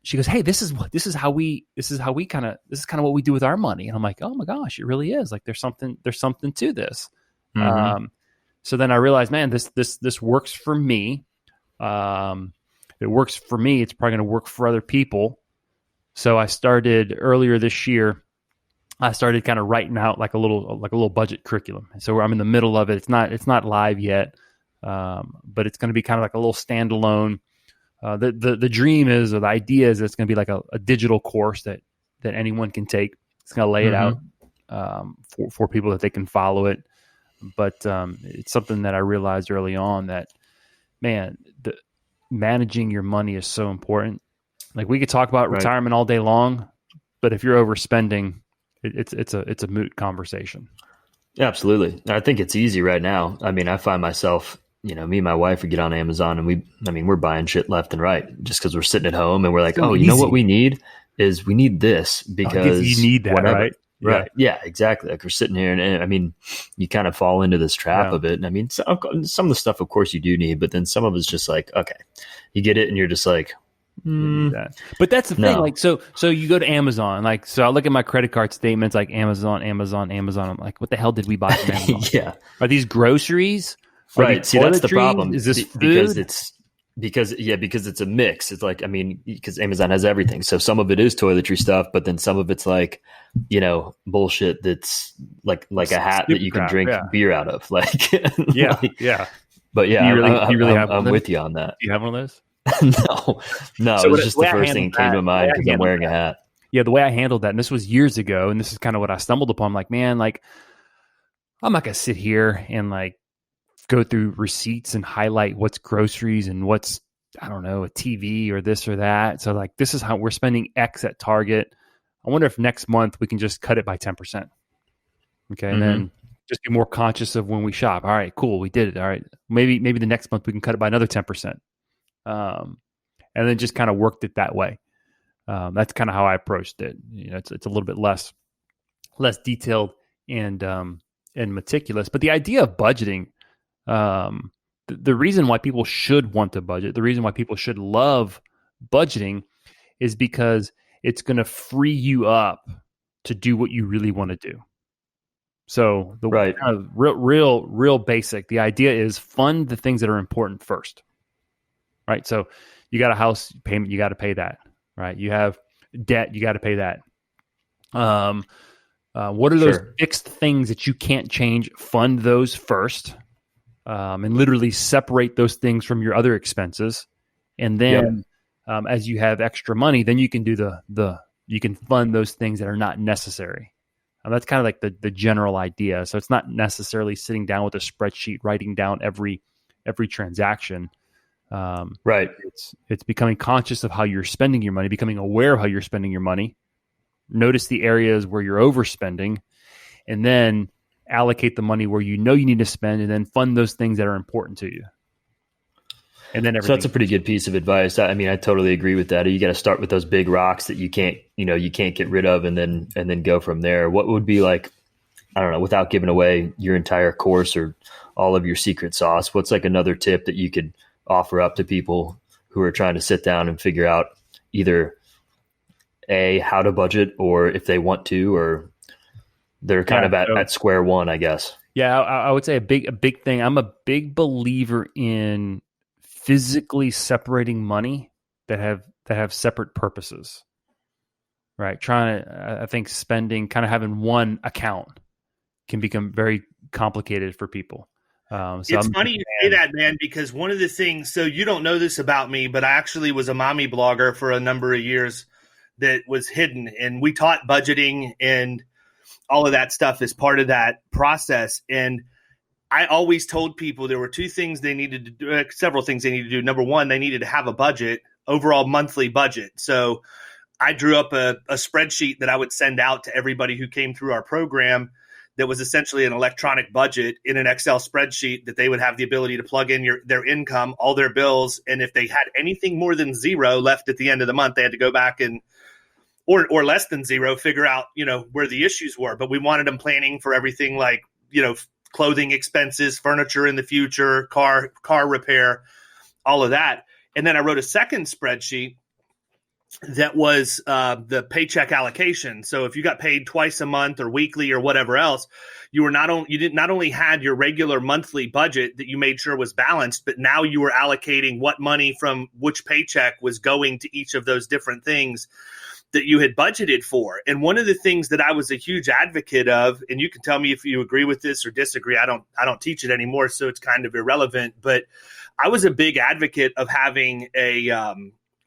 she goes, "Hey, this is kind of what we do with our money." And I'm like, "Oh my gosh, it really is. Like there's something to this." Mm-hmm. So then I realized, man, this works for me. It works for me. It's probably going to work for other people. So I started earlier this year. I started kind of writing out like a little budget curriculum. So I'm in the middle of it. It's not live yet, but it's going to be kind of like a little standalone. The dream is, or the idea is, it's going to be like a digital course that anyone can take. It's going to lay it out for people that they can follow it. But it's something that I realized early on that, man, managing your money is so important. Like we could talk about retirement all day long, but if you're overspending, it's a moot conversation. Yeah, absolutely. I think it's easy right now. I mean, I find myself, me and my wife would get on Amazon and we're buying shit left and right just because we're sitting at home and we're like, you know what we need is we need this because you need that, whatever. Right? Right. Yeah, exactly. Like we're sitting here and I mean, you kind of fall into this trap of it. And I mean, some of the stuff, of course you do need, but then some of it's just like, okay, you get it and you're just like, But that's the thing. Like, so you go to Amazon, like, so I look at my credit card statements, like Amazon. I'm like, what the hell did we buy from Amazon? Yeah. Are these groceries? Right. See, that's the problem. Is this food? Because it's a mix. It's like, I mean, because Amazon has everything. So some of it is toiletry stuff, but then some of it's like, bullshit that's like a hat that you can drink beer out of. Like, yeah. But yeah, you really I'm with you on that. Do you have one of those? No, so it was just the first thing that came to mind because I'm wearing a hat. Yeah, the way I handled that, and this was years ago, and this is kind of what I stumbled upon. I'm like, man, like, I'm not going to sit here and like go through receipts and highlight what's groceries and what's, I don't know, a TV or this or that. So like, this is how we're spending X at Target. I wonder if next month we can just cut it by 10%. Okay. And then just be more conscious of when we shop. All right, cool. We did it. All right. Maybe the next month we can cut it by another 10%. And then just kind of worked it that way. That's kind of how I approached it. It's a little bit less detailed and meticulous, but the idea of budgeting, the reason why people should want to budget, the reason why people should love budgeting is because it's going to free you up to do what you really want to do. So the kind of real basic, the idea is fund the things that are important first. Right. So you got a house payment, you got to pay that. Right. You have debt, you got to pay that. What are those fixed things that you can't change? Fund those first, and literally separate those things from your other expenses. And then as you have extra money, then you can do you can fund those things that are not necessary. That's kind of like the general idea. So it's not necessarily sitting down with a spreadsheet, writing down every transaction. It's becoming conscious of how you're spending your money, becoming aware of how you're spending your money. Notice the areas where you're overspending, and then allocate the money where you know you need to spend, and then fund those things that are important to you. And then so that's a pretty good piece of advice. I mean, I totally agree with that. You got to start with those big rocks that you can't get rid of, and then go from there. What would be like, I don't know, without giving away your entire course or all of your secret sauce, what's like another tip that you could offer up to people who are trying to sit down and figure out either how to budget, or if they want to, or they're kind of at square one, I guess. Yeah, I would say a big thing. I'm a big believer in physically separating money that have separate purposes. Right? I think spending, kind of having one account can become very complicated for people. It's funny you say that, man, because one of the things, so you don't know this about me, but I actually was a mommy blogger for a number of years that was hidden, and we taught budgeting and all of that stuff as part of that process. And I always told people there were two things they needed to do, several things they needed to do. Number one, they needed to have a budget, overall monthly budget. So I drew up a spreadsheet that I would send out to everybody who came through our program that was essentially an electronic budget in an Excel spreadsheet that they would have the ability to plug in their income, all their bills. And if they had anything more than zero left at the end of the month, they had to go back and, or less than zero, figure out, where the issues were. But we wanted them planning for everything like, clothing expenses, furniture in the future, car repair, all of that. And then I wrote a second spreadsheet that was the paycheck allocation. So if you got paid twice a month or weekly or whatever else, you not only had your regular monthly budget that you made sure was balanced, but now you were allocating what money from which paycheck was going to each of those different things that you had budgeted for. And one of the things that I was a huge advocate of, and you can tell me if you agree with this or disagree, I don't teach it anymore, so it's kind of irrelevant, but I was a big advocate of having a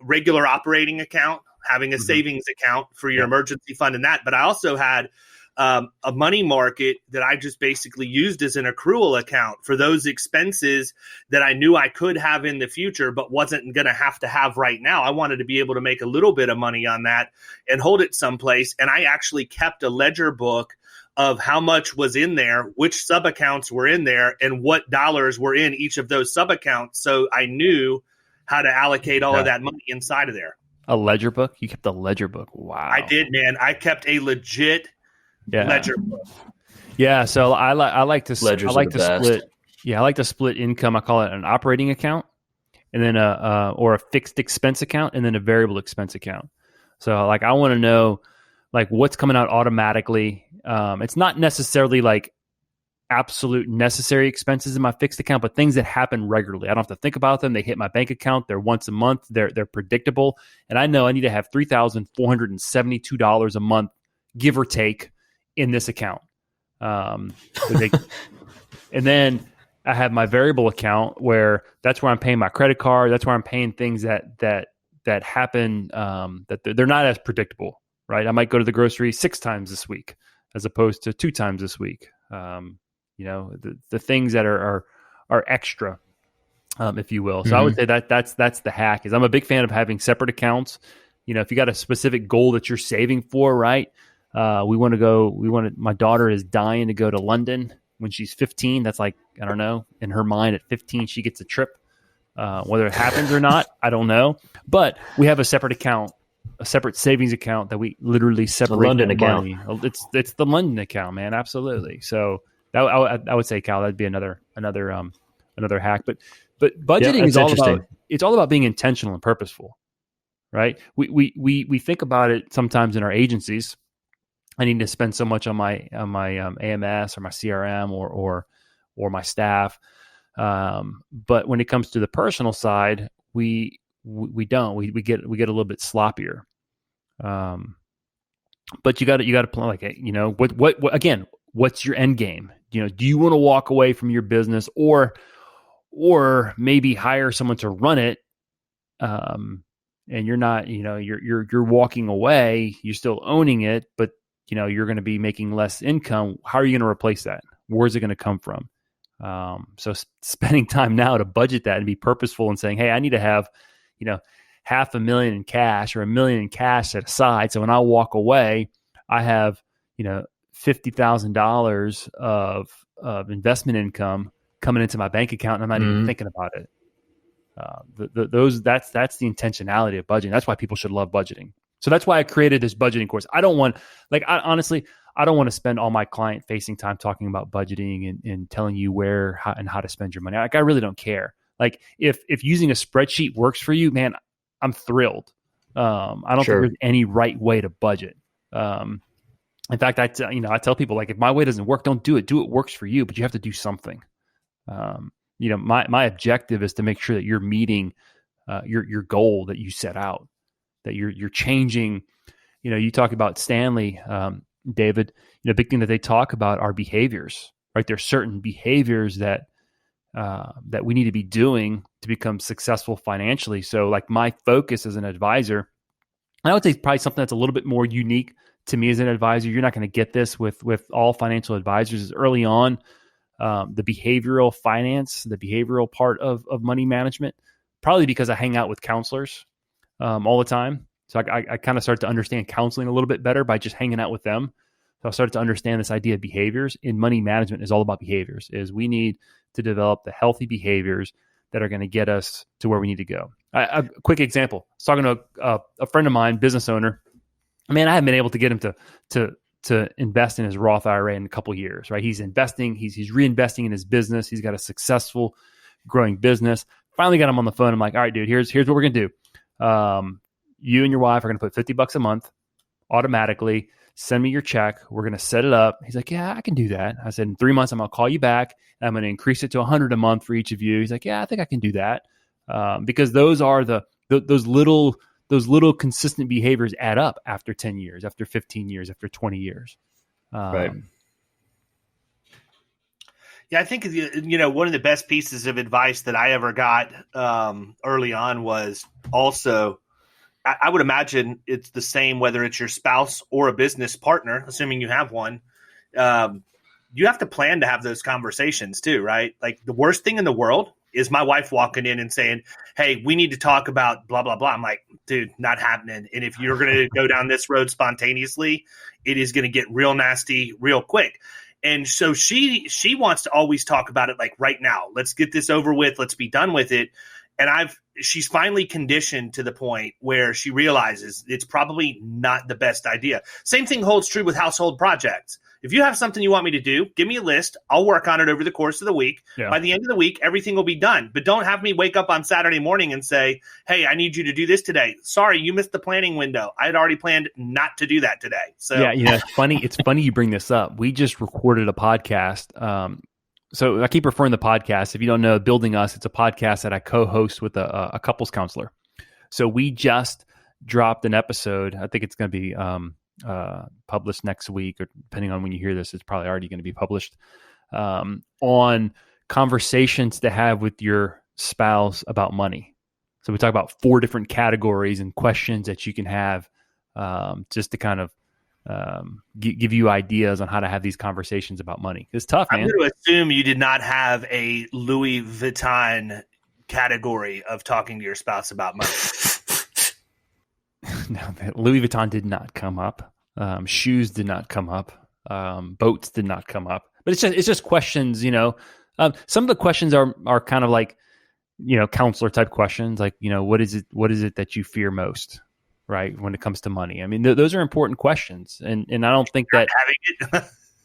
regular operating account, having a savings account for your emergency fund and that. But I also had a money market that I just basically used as an accrual account for those expenses that I knew I could have in the future, but wasn't going to have right now. I wanted to be able to make a little bit of money on that and hold it someplace. And I actually kept a ledger book of how much was in there, which sub accounts were in there, and what dollars were in each of those sub accounts. So I knew how to allocate all of that money inside of there. A ledger book? You kept a ledger book. Wow. I did, man. I kept a legit ledger book. Yeah. So I like to split. Yeah, I like to split income. I call it an operating account, and then or a fixed expense account, and then a variable expense account. So like I want to know like what's coming out automatically. It's not necessarily like absolute necessary expenses in my fixed account, but things that happen regularly. I don't have to think about them. They hit my bank account. They're once a month. They're predictable. And I know I need to have $3,472 a month, give or take, in this account. And then I have my variable account where that's where I'm paying my credit card. That's where I'm paying things that happen, that they're not as predictable, right? I might go to the grocery 6 times this week as opposed to 2 times this week. The things that are extra, if you will. So I would say that's the hack. Is I'm a big fan of having separate accounts. If you got a specific goal that you're saving for, right? My daughter is dying to go to London when she's 15. That's like, I don't know, in her mind at 15, she gets a trip. Whether it happens or not, I don't know. But we have a separate account, a separate savings account that we literally separate. The London account. It's the London account, man. Absolutely. So I would say, Cal, that'd be another hack. But budgeting is all about being intentional and purposeful, right? We think about it sometimes in our agencies. I need to spend so much on my AMS or my CRM or my staff. But when it comes to the personal side, we don't. We get a little bit sloppier. But you got to plan, like, what again? What's your end game? Do you want to walk away from your business or maybe hire someone to run it? And you're not, you're walking away, you're still owning it, but you're going to be making less income. How are you going to replace that? Where's it going to come from? So spending time now to budget that and be purposeful and saying, hey, I need to have, $500,000 in cash or $1 million in cash set aside. So when I walk away, I have, $50,000 of investment income coming into my bank account, and I'm not even thinking about it. That's the intentionality of budgeting. That's why people should love budgeting. So that's why I created this budgeting course. I don't want, honestly, I don't want to spend all my client facing time talking about budgeting and telling you how to spend your money. Like, I really don't care. Like, if using a spreadsheet works for you, man, I'm thrilled. I don't think there's any right way to budget. In fact, I tell people, like, if my way doesn't work, don't do it. Do what works for you, but you have to do something. My objective is to make sure that you're meeting your goal that you set out, that you're changing. You talk about Stanley, David. Big thing that they talk about are behaviors, right? There's certain behaviors that we need to be doing to become successful financially. So, like, my focus as an advisor, I would say probably something that's a little bit more unique to me as an advisor. You're not going to get this with all financial advisors. Is early on, the behavioral finance, the behavioral part of money management, probably because I hang out with counselors all the time. So I kind of start to understand counseling a little bit better by just hanging out with them. So I started to understand this idea of behaviors in money management is all about behaviors. Is we need to develop the healthy behaviors that are going to get us to where we need to go. A quick example. I was talking to a friend of mine, business owner. Man, I haven't been able to get him to invest in his Roth IRA in a couple of years, right? He's investing, he's reinvesting in his business. He's got a successful growing business. Finally got him on the phone. I'm like, all right, dude, here's what we're going to do. You and your wife are going to put $50 a month automatically. Send me your check. We're going to set it up. He's like, yeah, I can do that. I said, in 3 months, I'm going to call you back. And I'm going to increase it to $100 a month for each of you. He's like, yeah, I think I can do that. Because those are those little consistent behaviors add up after 10 years, after 15 years, after 20 years. Right. Yeah, I think, one of the best pieces of advice that I ever got early on was also, I would imagine it's the same whether it's your spouse or a business partner, assuming you have one. You have to plan to have those conversations too, right? Like the worst thing in the world is my wife walking in and saying, hey, we need to talk about blah, blah, blah. I'm like, dude, not happening. And if you're going to go down this road spontaneously, it is going to get real nasty real quick. And so she wants to always talk about it like right now. Let's get this over with. Let's be done with it. And she's finally conditioned to the point where she realizes it's probably not the best idea. Same thing holds true with household projects. If you have something you want me to do, give me a list. I'll work on it over the course of the week. Yeah. By the end of the week, everything will be done. But don't have me wake up on Saturday morning and say, hey, I need you to do this today. Sorry, you missed the planning window. I had already planned not to do that today. So yeah, it's funny. It's funny you bring this up. We just recorded a podcast. So I keep referring to the podcast. If you don't know, Building Us, it's a podcast that I co-host with a couples counselor. So we just dropped an episode. I think it's going to be published next week, or depending on when you hear this, it's probably already going to be published, on conversations to have with your spouse about money. So we talk about 4 different categories and questions that you can have just to kind of give you ideas on how to have these conversations about money. It's tough, man. I'm going to assume you did not have a Louis Vuitton category of talking to your spouse about money. No, Louis Vuitton did not come up. Shoes did not come up. Boats did not come up. But it's just questions. Some of the questions are kind of like, counselor type questions. Like, what is it that you fear most, right, when it comes to money? I mean, those are important questions, and I don't think that having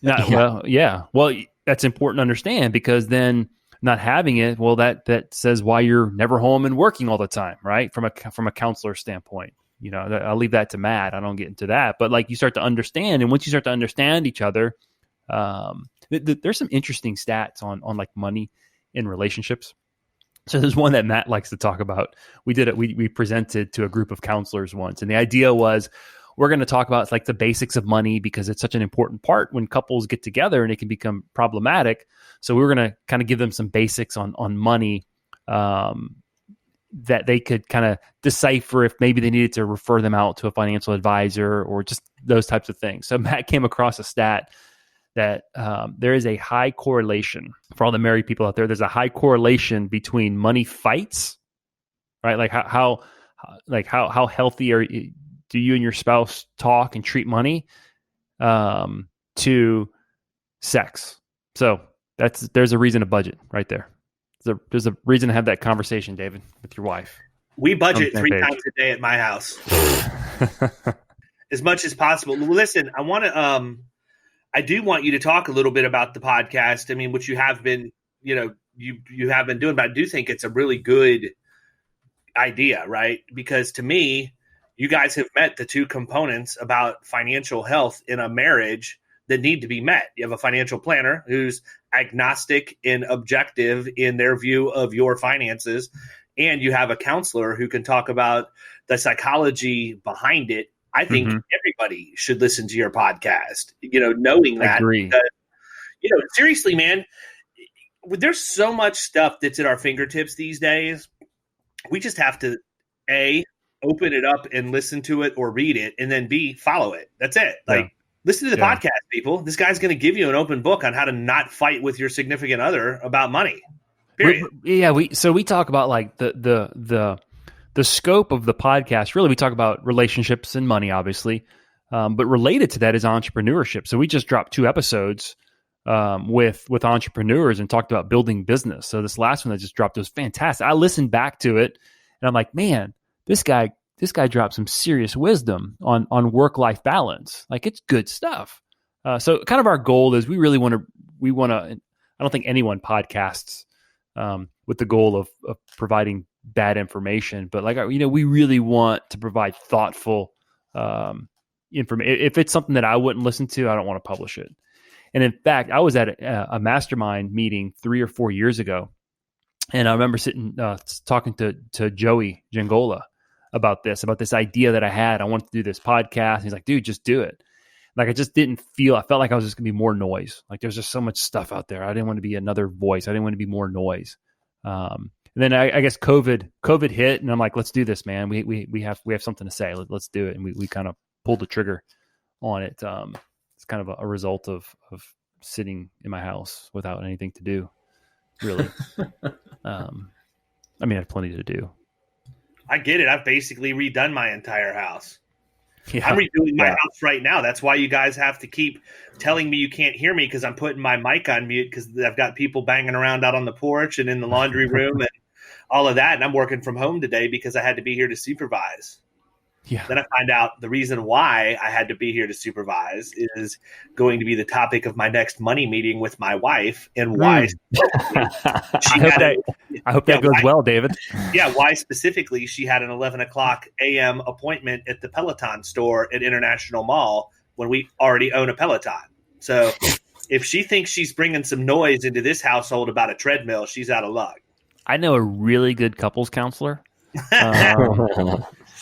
it. Well, that's important to understand, because then not having it, well, that says why you're never home and working all the time, right? From a counselor standpoint. I'll leave that to Matt. I don't get into that. But like, you start to understand, and once you start to understand each other, there's some interesting stats on like money in relationships. So there's one that Matt likes to talk about. We did it. We presented to a group of counselors once, and the idea was we're going to talk about like the basics of money, because it's such an important part when couples get together and it can become problematic. So we were going to kind of give them some basics on money, that they could kind of decipher if maybe they needed to refer them out to a financial advisor or just those types of things. So Matt came across a stat that there is a high correlation for all the married people out there. There's a high correlation between money fights, right? Like how healthy do you and your spouse talk and treat money, to sex. So there's a reason to budget right there. There's a reason to have that conversation, David, with your wife. We budget 3 times a day at my house, as much as possible. Listen, I do want you to talk a little bit about the podcast. I mean, which you have been, you have been doing, but I do think it's a really good idea, right? Because to me, you guys have met the 2 components about financial health in a marriage that need to be met. You have a financial planner who's agnostic and objective in their view of your finances, and you have a counselor who can talk about the psychology behind it. I think everybody should listen to your podcast, knowing that. Agree. Because, seriously, man, there's so much stuff that's at our fingertips these days. We just have to, A, open it up and listen to it or read it, and then B, follow it. That's it. Listen to the podcast, people. This guy's going to give you an open book on how to not fight with your significant other about money. Period. We talk about like the scope of the podcast. Really, we talk about relationships and money, obviously, but related to that is entrepreneurship. So we just dropped 2 episodes with entrepreneurs and talked about building business. So this last one that just dropped was fantastic. I listened back to it and I'm like, man, this guy dropped some serious wisdom on work-life balance. Like, it's good stuff. So kind of our goal is we want to, I don't think anyone podcasts with the goal of providing bad information, but like, we really want to provide thoughtful information. If it's something that I wouldn't listen to, I don't want to publish it. And in fact, I was at a mastermind meeting 3 or 4 years ago, and I remember sitting talking to Joey Jangola about this idea that I had. I wanted to do this podcast. He's like, dude, just do it. Like, I felt like I was just going to be more noise. Like, there's just so much stuff out there. I didn't want to be another voice. I didn't want to be more noise. And then I guess COVID hit, and I'm like, let's do this, man. We have something to say. Let's do it. And we kind of pulled the trigger on it. It's kind of a result of sitting in my house without anything to do, really. I have plenty to do. I get it. I've basically redone my entire house. Yeah. I'm redoing my house right now. That's why you guys have to keep telling me you can't hear me, because I'm putting my mic on mute because I've got people banging around out on the porch and in the laundry room and all of that. And I'm working from home today because I had to be here to supervise. Yeah. Then I find out the reason why I had to be here to supervise is going to be the topic of my next money meeting with my wife, and why. I hope that goes well, David. Yeah, why specifically she had an 11 o'clock a.m. appointment at the Peloton store at International Mall when we already own a Peloton. So if she thinks she's bringing some noise into this household about a treadmill, she's out of luck. I know a really good couples counselor.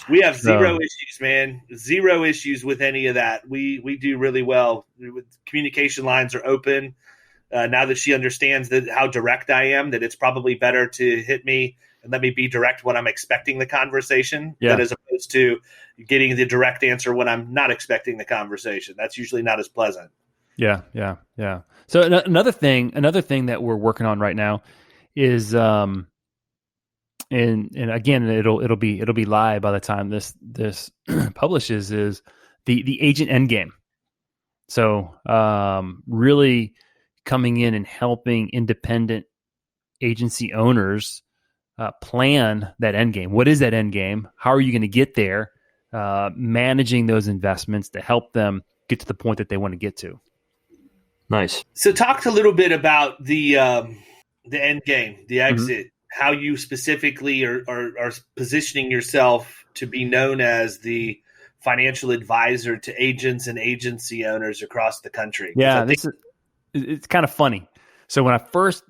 We have zero issues, man. Zero issues with any of that. We do really well. Communication lines are open. Now that she understands how direct I am, that it's probably better to hit me and let me be direct when I'm expecting the conversation, than as opposed to getting the direct answer when I'm not expecting the conversation. That's usually not as pleasant. Yeah. So another thing that we're working on right now is and again, it'll be live by the time this publishes, is the agent endgame. So really coming in and helping independent agency owners plan that endgame. What is that endgame? How are you going to get there? Managing those investments to help them get to the point that they want to get to. Nice. So talk a little bit about the end game, the exit. How you specifically are positioning yourself to be known as the financial advisor to agents and agency owners across the country. Yeah, it's kind of funny. So when I first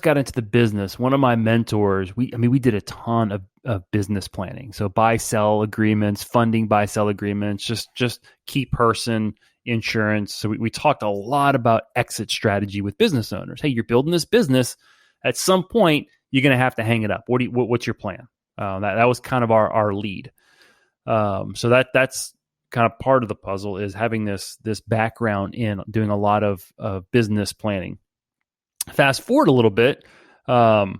got into the business, one of my mentors, we did a ton of business planning. So buy-sell agreements, funding buy-sell agreements, just key person insurance. So we talked a lot about exit strategy with business owners. Hey, you're building this business. At some point, you're going to have to hang it up. What's your plan? That was kind of our lead. So that's kind of part of the puzzle, is having this background in doing a lot of business planning. Fast forward a little bit, I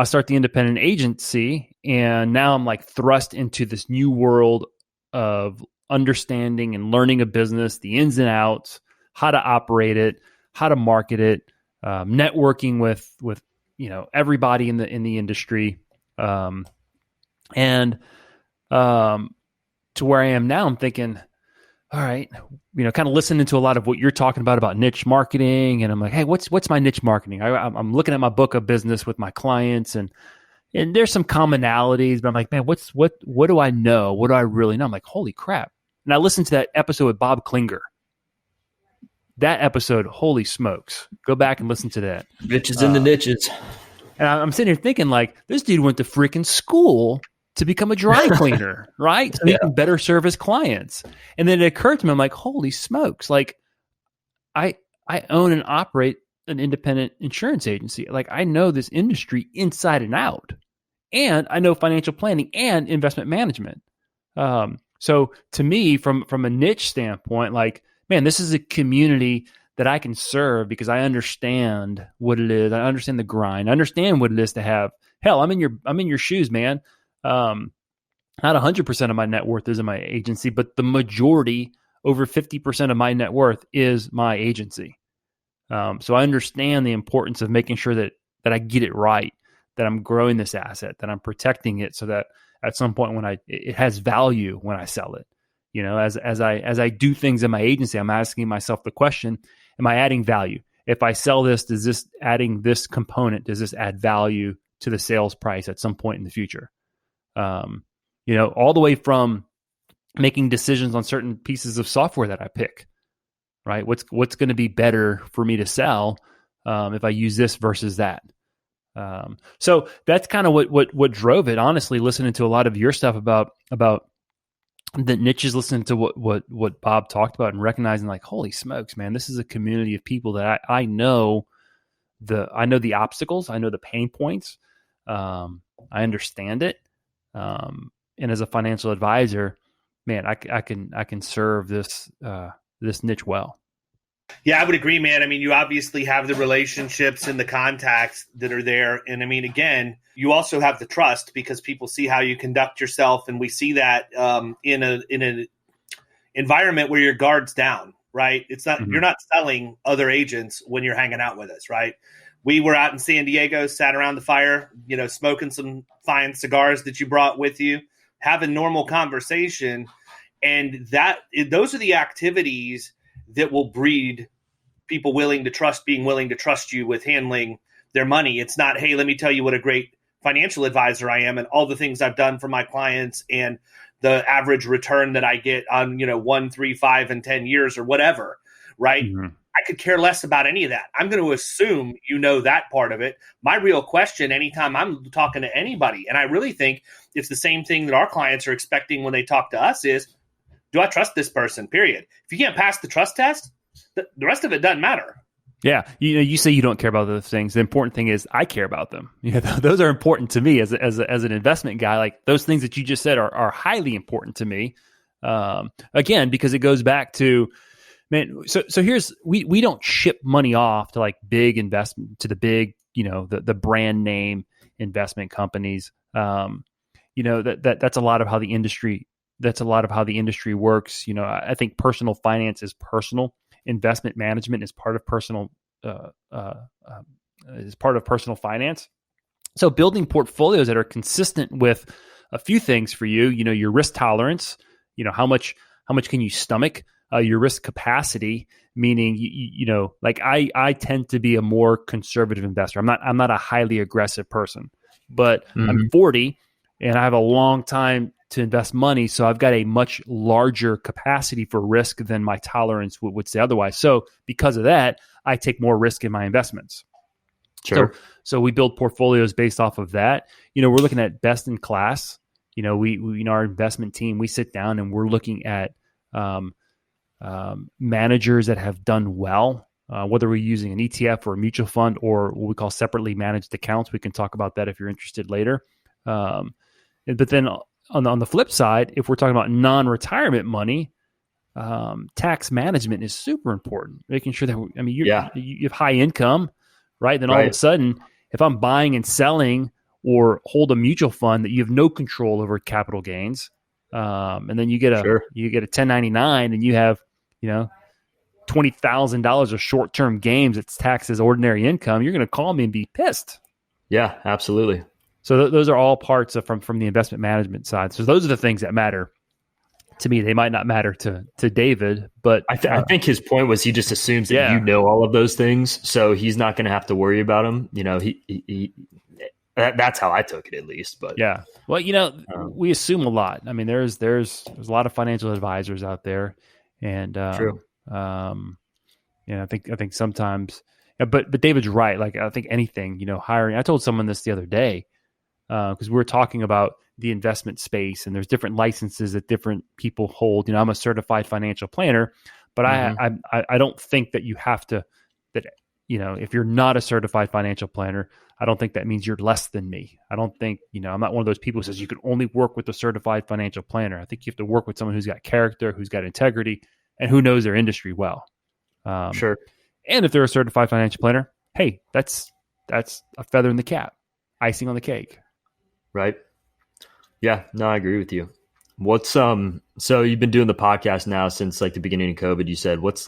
start the independent agency, and now I'm like thrust into this new world of understanding and learning a business, the ins and outs, how to operate it, how to market it, networking with everybody in the industry, and to where I am now, I'm thinking, all right, kind of listening to a lot of what you're talking about niche marketing, and I'm like, hey, what's my niche marketing? I'm looking at my book of business with my clients, and there's some commonalities, but I'm like, man, what do I know? What do I really know? I'm like, holy crap! And I listened to that episode with Bob Klinger. That episode, holy smokes. Go back and listen to that. Bitches in the niches. And I'm sitting here thinking, like, this dude went to freaking school to become a dry cleaner, right? So he can better serve his clients. And then it occurred to me, I'm like, holy smokes. Like, I own and operate an independent insurance agency. Like, I know this industry inside and out. And I know financial planning and investment management. So to me, from a niche standpoint, like, man, this is a community that I can serve because I understand what it is. I understand the grind. I understand what it is to have. Hell, I'm in your shoes, man. Not 100% of my net worth is in my agency, but the majority, over 50% of my net worth is my agency. So I understand the importance of making sure that I get it right, that I'm growing this asset, that I'm protecting it, so that at some point when it has value when I sell it. As I do things in my agency, I'm asking myself the question, am I adding value? If I sell this, does this adding this component, does this add value to the sales price at some point in the future? All the way from making decisions on certain pieces of software that I pick, right? What's going to be better for me to sell if I use this versus that? So that's kind of what drove it. Honestly, listening to a lot of your stuff about the niches, listening to what Bob talked about, and recognizing like, holy smokes, man, this is a community of people that I know the obstacles, I know the pain points, I understand it, and as a financial advisor, man, I can serve this niche well. Yeah, I would agree, man. I mean, you obviously have the relationships and the contacts that are there. And I mean, again, you also have the trust because people see how you conduct yourself. And we see that in an environment where your guard's down, right? It's not, You're not selling other agents when you're hanging out with us, right? We were out in San Diego, sat around the fire, smoking some fine cigars that you brought with you, having normal conversation. And those are the activities that will breed people being willing to trust you with handling their money. It's not, hey, let me tell you what a great financial advisor I am and all the things I've done for my clients and the average return that I get on, 1, 3, 5, and 10 years or whatever, right? Mm-hmm. I could care less about any of that. I'm going to assume that part of it. My real question anytime I'm talking to anybody, and I really think it's the same thing that our clients are expecting when they talk to us is, do I trust this person, period? If you can't pass the trust test, the rest of it doesn't matter. Yeah. You say you don't care about those things. The important thing is I care about them. Those are important to me as an investment guy. Like those things that you just said are highly important to me. Again, because it goes back to, man, so here's, we don't ship money off to like big investment, to the big, the brand name investment companies. That's a lot of how the industry works. I think personal finance is personal. Investment management is part of personal finance. So building portfolios that are consistent with a few things for you, your risk tolerance, how much can you stomach, your risk capacity, meaning, like I tend to be a more conservative investor. I'm not a highly aggressive person, but I'm 40 and I have a long time to invest money. So I've got a much larger capacity for risk than my tolerance would say otherwise. So because of that, I take more risk in my investments. Sure. So we build portfolios based off of that. We're looking at best in class. We our investment team, we sit down and we're looking at managers that have done well, whether we're using an ETF or a mutual fund or what we call separately managed accounts. We can talk about that if you're interested later. But then on the flip side, if we're talking about non-retirement money, tax management is super important. Making sure that, you have high income, right? Then all of a sudden, if I'm buying and selling or hold a mutual fund that you have no control over capital gains, and then you get a 1099 and you have, $20,000 of short-term gains that's taxed as ordinary income, you're going to call me and be pissed. Yeah, absolutely. So those are all parts of from the investment management side. So those are the things that matter to me. They might not matter to David, but I think his point was he just assumes that all of those things, so he's not going to have to worry about them. That's how I took it at least. But yeah, well, we assume a lot. I mean, there's a lot of financial advisors out there, and true. I think sometimes, but David's right. Like I think anything, hiring. I told someone this the other day. Because we were talking about the investment space and there's different licenses that different people hold. I'm a certified financial planner, but I don't think that you have to, if you're not a certified financial planner, I don't think that means you're less than me. I don't think, I'm not one of those people who says you can only work with a certified financial planner. I think you have to work with someone who's got character, who's got integrity, and who knows their industry well. Sure. And if they're a certified financial planner, hey, that's a feather in the cap, icing on the cake. Right. Yeah, no, I agree with you. What's so you've been doing the podcast now since like the beginning of COVID, you said, what's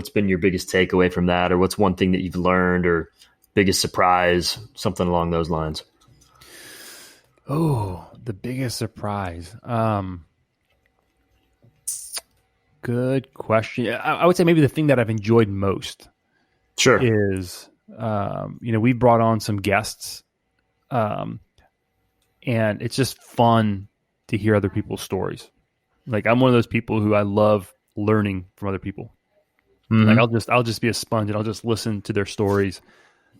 been your biggest takeaway from that, or what's one thing that you've learned or biggest surprise, something along those lines? Oh, the biggest surprise. Good question. I would say maybe the thing that I've enjoyed most is, we brought on some guests, and it's just fun to hear other people's stories. Like, I'm one of those people who I love learning from other people. Mm-hmm. Like, I'll just be a sponge and I'll just listen to their stories.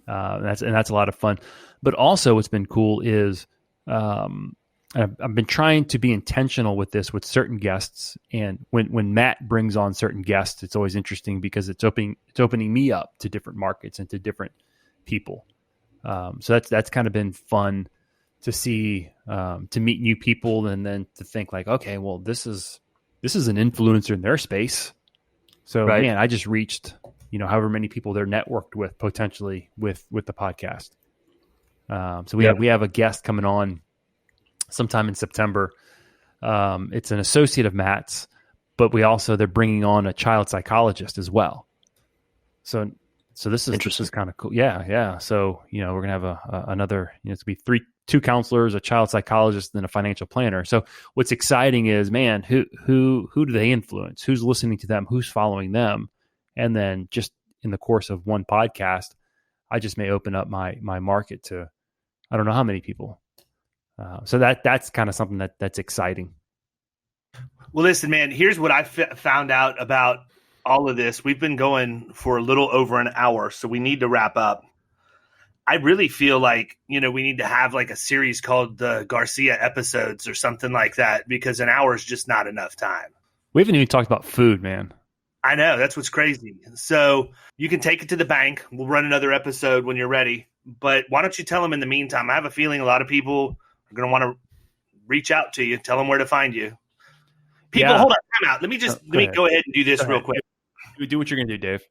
That's a lot of fun. But also what's been cool is, I've been trying to be intentional with this with certain guests, and when Matt brings on certain guests, it's always interesting because it's opening me up to different markets and to different people. So that's kind of been fun to see, to meet new people, and then to think like, okay, well, this is an influencer in their space. So man, I just reached however many people they're networked with potentially with the podcast. So we have a guest coming on sometime in September. It's an associate of Matt's, but they're bringing on a child psychologist as well. So this is kind of cool. Yeah. So, we're going to have another, it's going to be two counselors, a child psychologist, and a financial planner. So what's exciting is, man, who do they influence? Who's listening to them? Who's following them? And then just in the course of one podcast, I just may open up my market to, I don't know how many people. So that's kind of something that's exciting. Well, listen, man, here's what I found out about all of this. We've been going for a little over an hour, so we need to wrap up. I really feel like, we need to have like a series called the Garcia episodes or something like that, because an hour is just not enough time. We haven't even talked about food, man. I know. That's what's crazy. So you can take it to the bank. We'll run another episode when you're ready. But why don't you tell them in the meantime? I have a feeling a lot of people are going to want to reach out to you. Tell them where to find you. People, hold on. Time out. Let me go ahead and do this real quick. Do what you're going to do, Dave.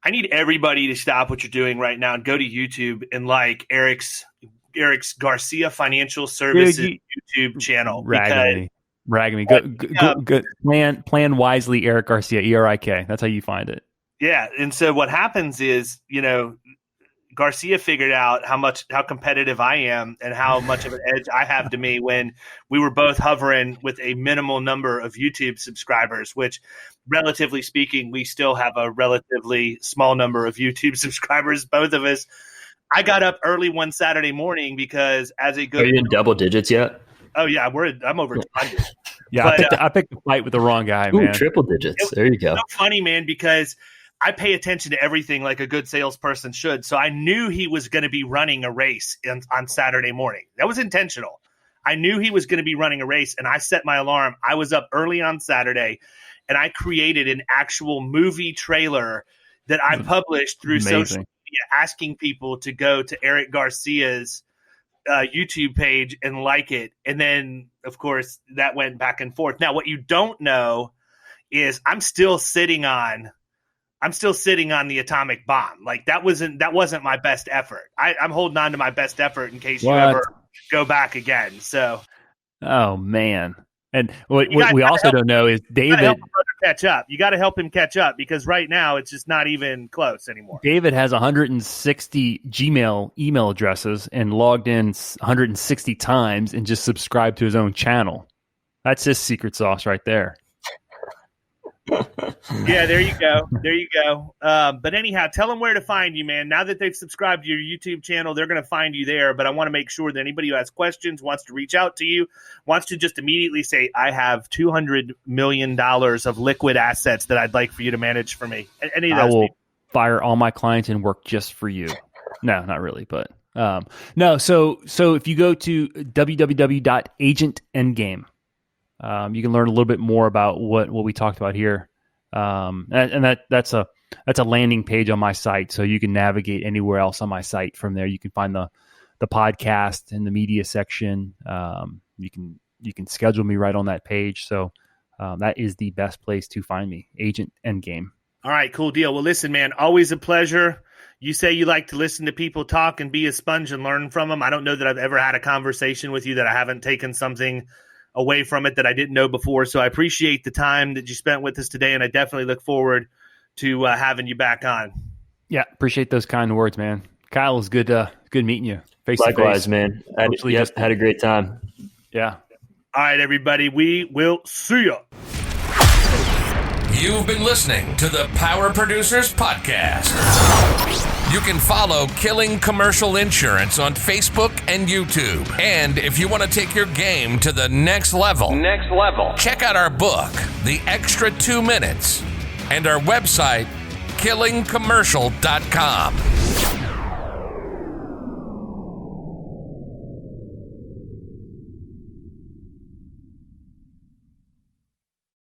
I need everybody to stop what you're doing right now and go to YouTube and like Erik's Garcia Financial Services YouTube channel. Ragging me. Good. Plan wisely, Erik Garcia, ERIK. That's how you find it. Yeah. And so what happens is, Garcia figured out how competitive I am and how much of an edge I have to me when we were both hovering with a minimal number of YouTube subscribers, which, relatively speaking, we still have a relatively small number of YouTube subscribers, both of us. I got up early one Saturday morning because as a good... Are you in double digits yet? Oh, yeah. I'm over 200. Yeah, but, I picked the fight with the wrong guy, man. Triple digits. There you go. It's so funny, man, because I pay attention to everything like a good salesperson should. So I knew he was going to be running a race on Saturday morning. That was intentional. I knew he was going to be running a race, and I set my alarm. I was up early on Saturday, and I created an actual movie trailer that I published through social media, asking people to go to Erik Garcia's YouTube page and like it. And then, of course, that went back and forth. Now, what you don't know is I'm still sitting on the atomic bomb. Like that wasn't my best effort. I'm holding on to my best effort in case you ever go back again. So, oh man. And what we also don't know is David catch up. You got to help him catch up because right now it's just not even close anymore. David has 160 Gmail email addresses and logged in 160 times and just subscribed to his own channel. That's his secret sauce right there. Yeah, there you go. But anyhow, tell them where to find you, man. Now that they've subscribed to your YouTube channel, they're going to find you there. But I want to make sure that anybody who has questions, wants to reach out to you, wants to just immediately say, I have $200 million of liquid assets that I'd like for you to manage for me. Any of those I will fire all my clients and work just for you. No, not really, but no. So if you go to www.agentendgame, you can learn a little bit more about what we talked about here. And that's a landing page on my site. So you can navigate anywhere else on my site from there. You can find the podcast in the media section. You can schedule me right on that page. So that is the best place to find me, Agent Endgame. All right, cool deal. Well, listen, man, always a pleasure. You say you like to listen to people talk and be a sponge and learn from them. I don't know that I've ever had a conversation with you that I haven't taken something away from it that I didn't know before. So I appreciate the time that you spent with us today, and I definitely look forward to having you back on. Yeah, appreciate those kind words, man. Kyle, it's good meeting you face to face. Likewise, man. Had a great time. Yeah. All right, everybody. We will see you. You've been listening to the Power Producers Podcast. You can follow Killing Commercial Insurance on Facebook and YouTube. And if you want to take your game to the next level, check out our book, The Extra 2 Minutes, and our website, killingcommercial.com.